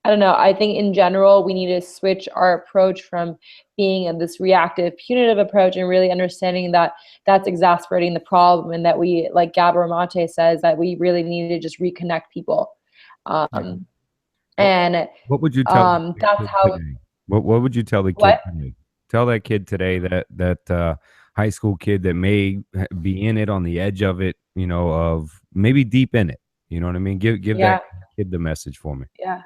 I don't know. I think in general we need to switch our approach from being in this reactive, punitive approach and really understanding that that's exasperating the problem, and that we, like Gabor Mate says, that we really need to just reconnect people. And what would you tell? That's how. What would you tell the kid today? Tell that kid today that high school kid that may be in it, on the edge of it, you know, of maybe deep in it. You know what I mean? Give that kid the message for me. Yeah.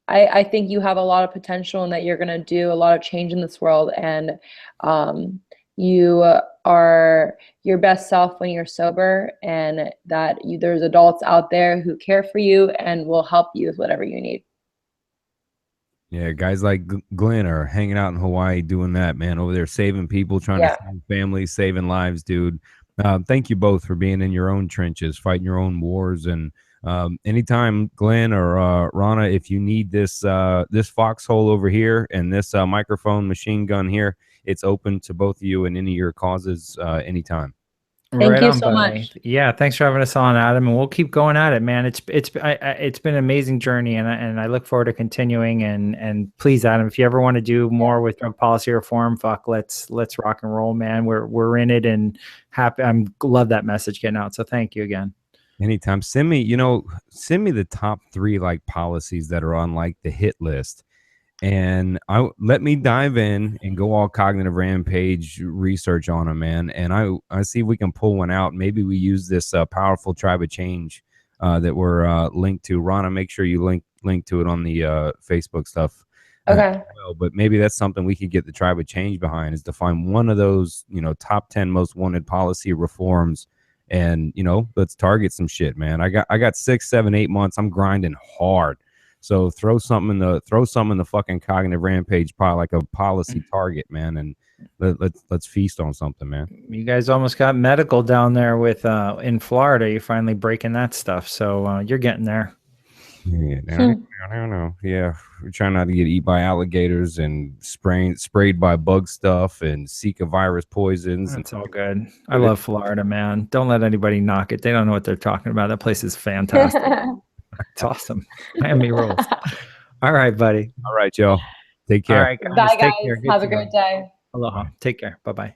I think you have a lot of potential and that you're going to do a lot of change in this world. And you are your best self when you're sober, and that there's adults out there who care for you and will help you with whatever you need. Yeah, guys like Glenn are hanging out in Hawaii doing that, man, over there saving people, trying to save families, saving lives, dude. Thank you both for being in your own trenches, fighting your own wars. And anytime, Glenn or Rhana, if you need this foxhole over here and this microphone machine gun here, it's open to both of you and any of your causes anytime. Thank you so much. Yeah, thanks for having us on, Adam, and we'll keep going at it, man. It's been an amazing journey, and I look forward to continuing. And please, Adam, if you ever want to do more with drug policy reform, let's rock and roll, man. We're in it and happy. Love that message getting out. So thank you again. Anytime. Send me the top 3 like policies that are on like the hit list. And let me dive in and go all cognitive rampage research on them, man. And I see if we can pull one out. Maybe we use this powerful tribe of change that we're linked to. Rhana, make sure you link to it on the Facebook stuff. Okay. But maybe that's something we could get the tribe of change behind, is to find one of those, you know, top 10 most wanted policy reforms. And, you know, let's target some shit, man. I got 6, 7, 8 months. I'm grinding hard. So throw something in the fucking cognitive rampage pile, like a policy target, man, and let's feast on something, man. You guys almost got medical down there with in Florida. You're finally breaking that stuff, so you're getting there. Yeah, I don't know. Yeah, we're trying not to get eaten by alligators and sprayed by bug stuff and Zika virus poisons. That's all good. I love Florida, man. Don't let anybody knock it. They don't know what they're talking about. That place is fantastic. It's awesome. Miami rules. All right, buddy. All right, y'all. Take care. All right, guys. Bye, Take guys. care. Good Have to a go. great day. Aloha. Take care. Bye-bye.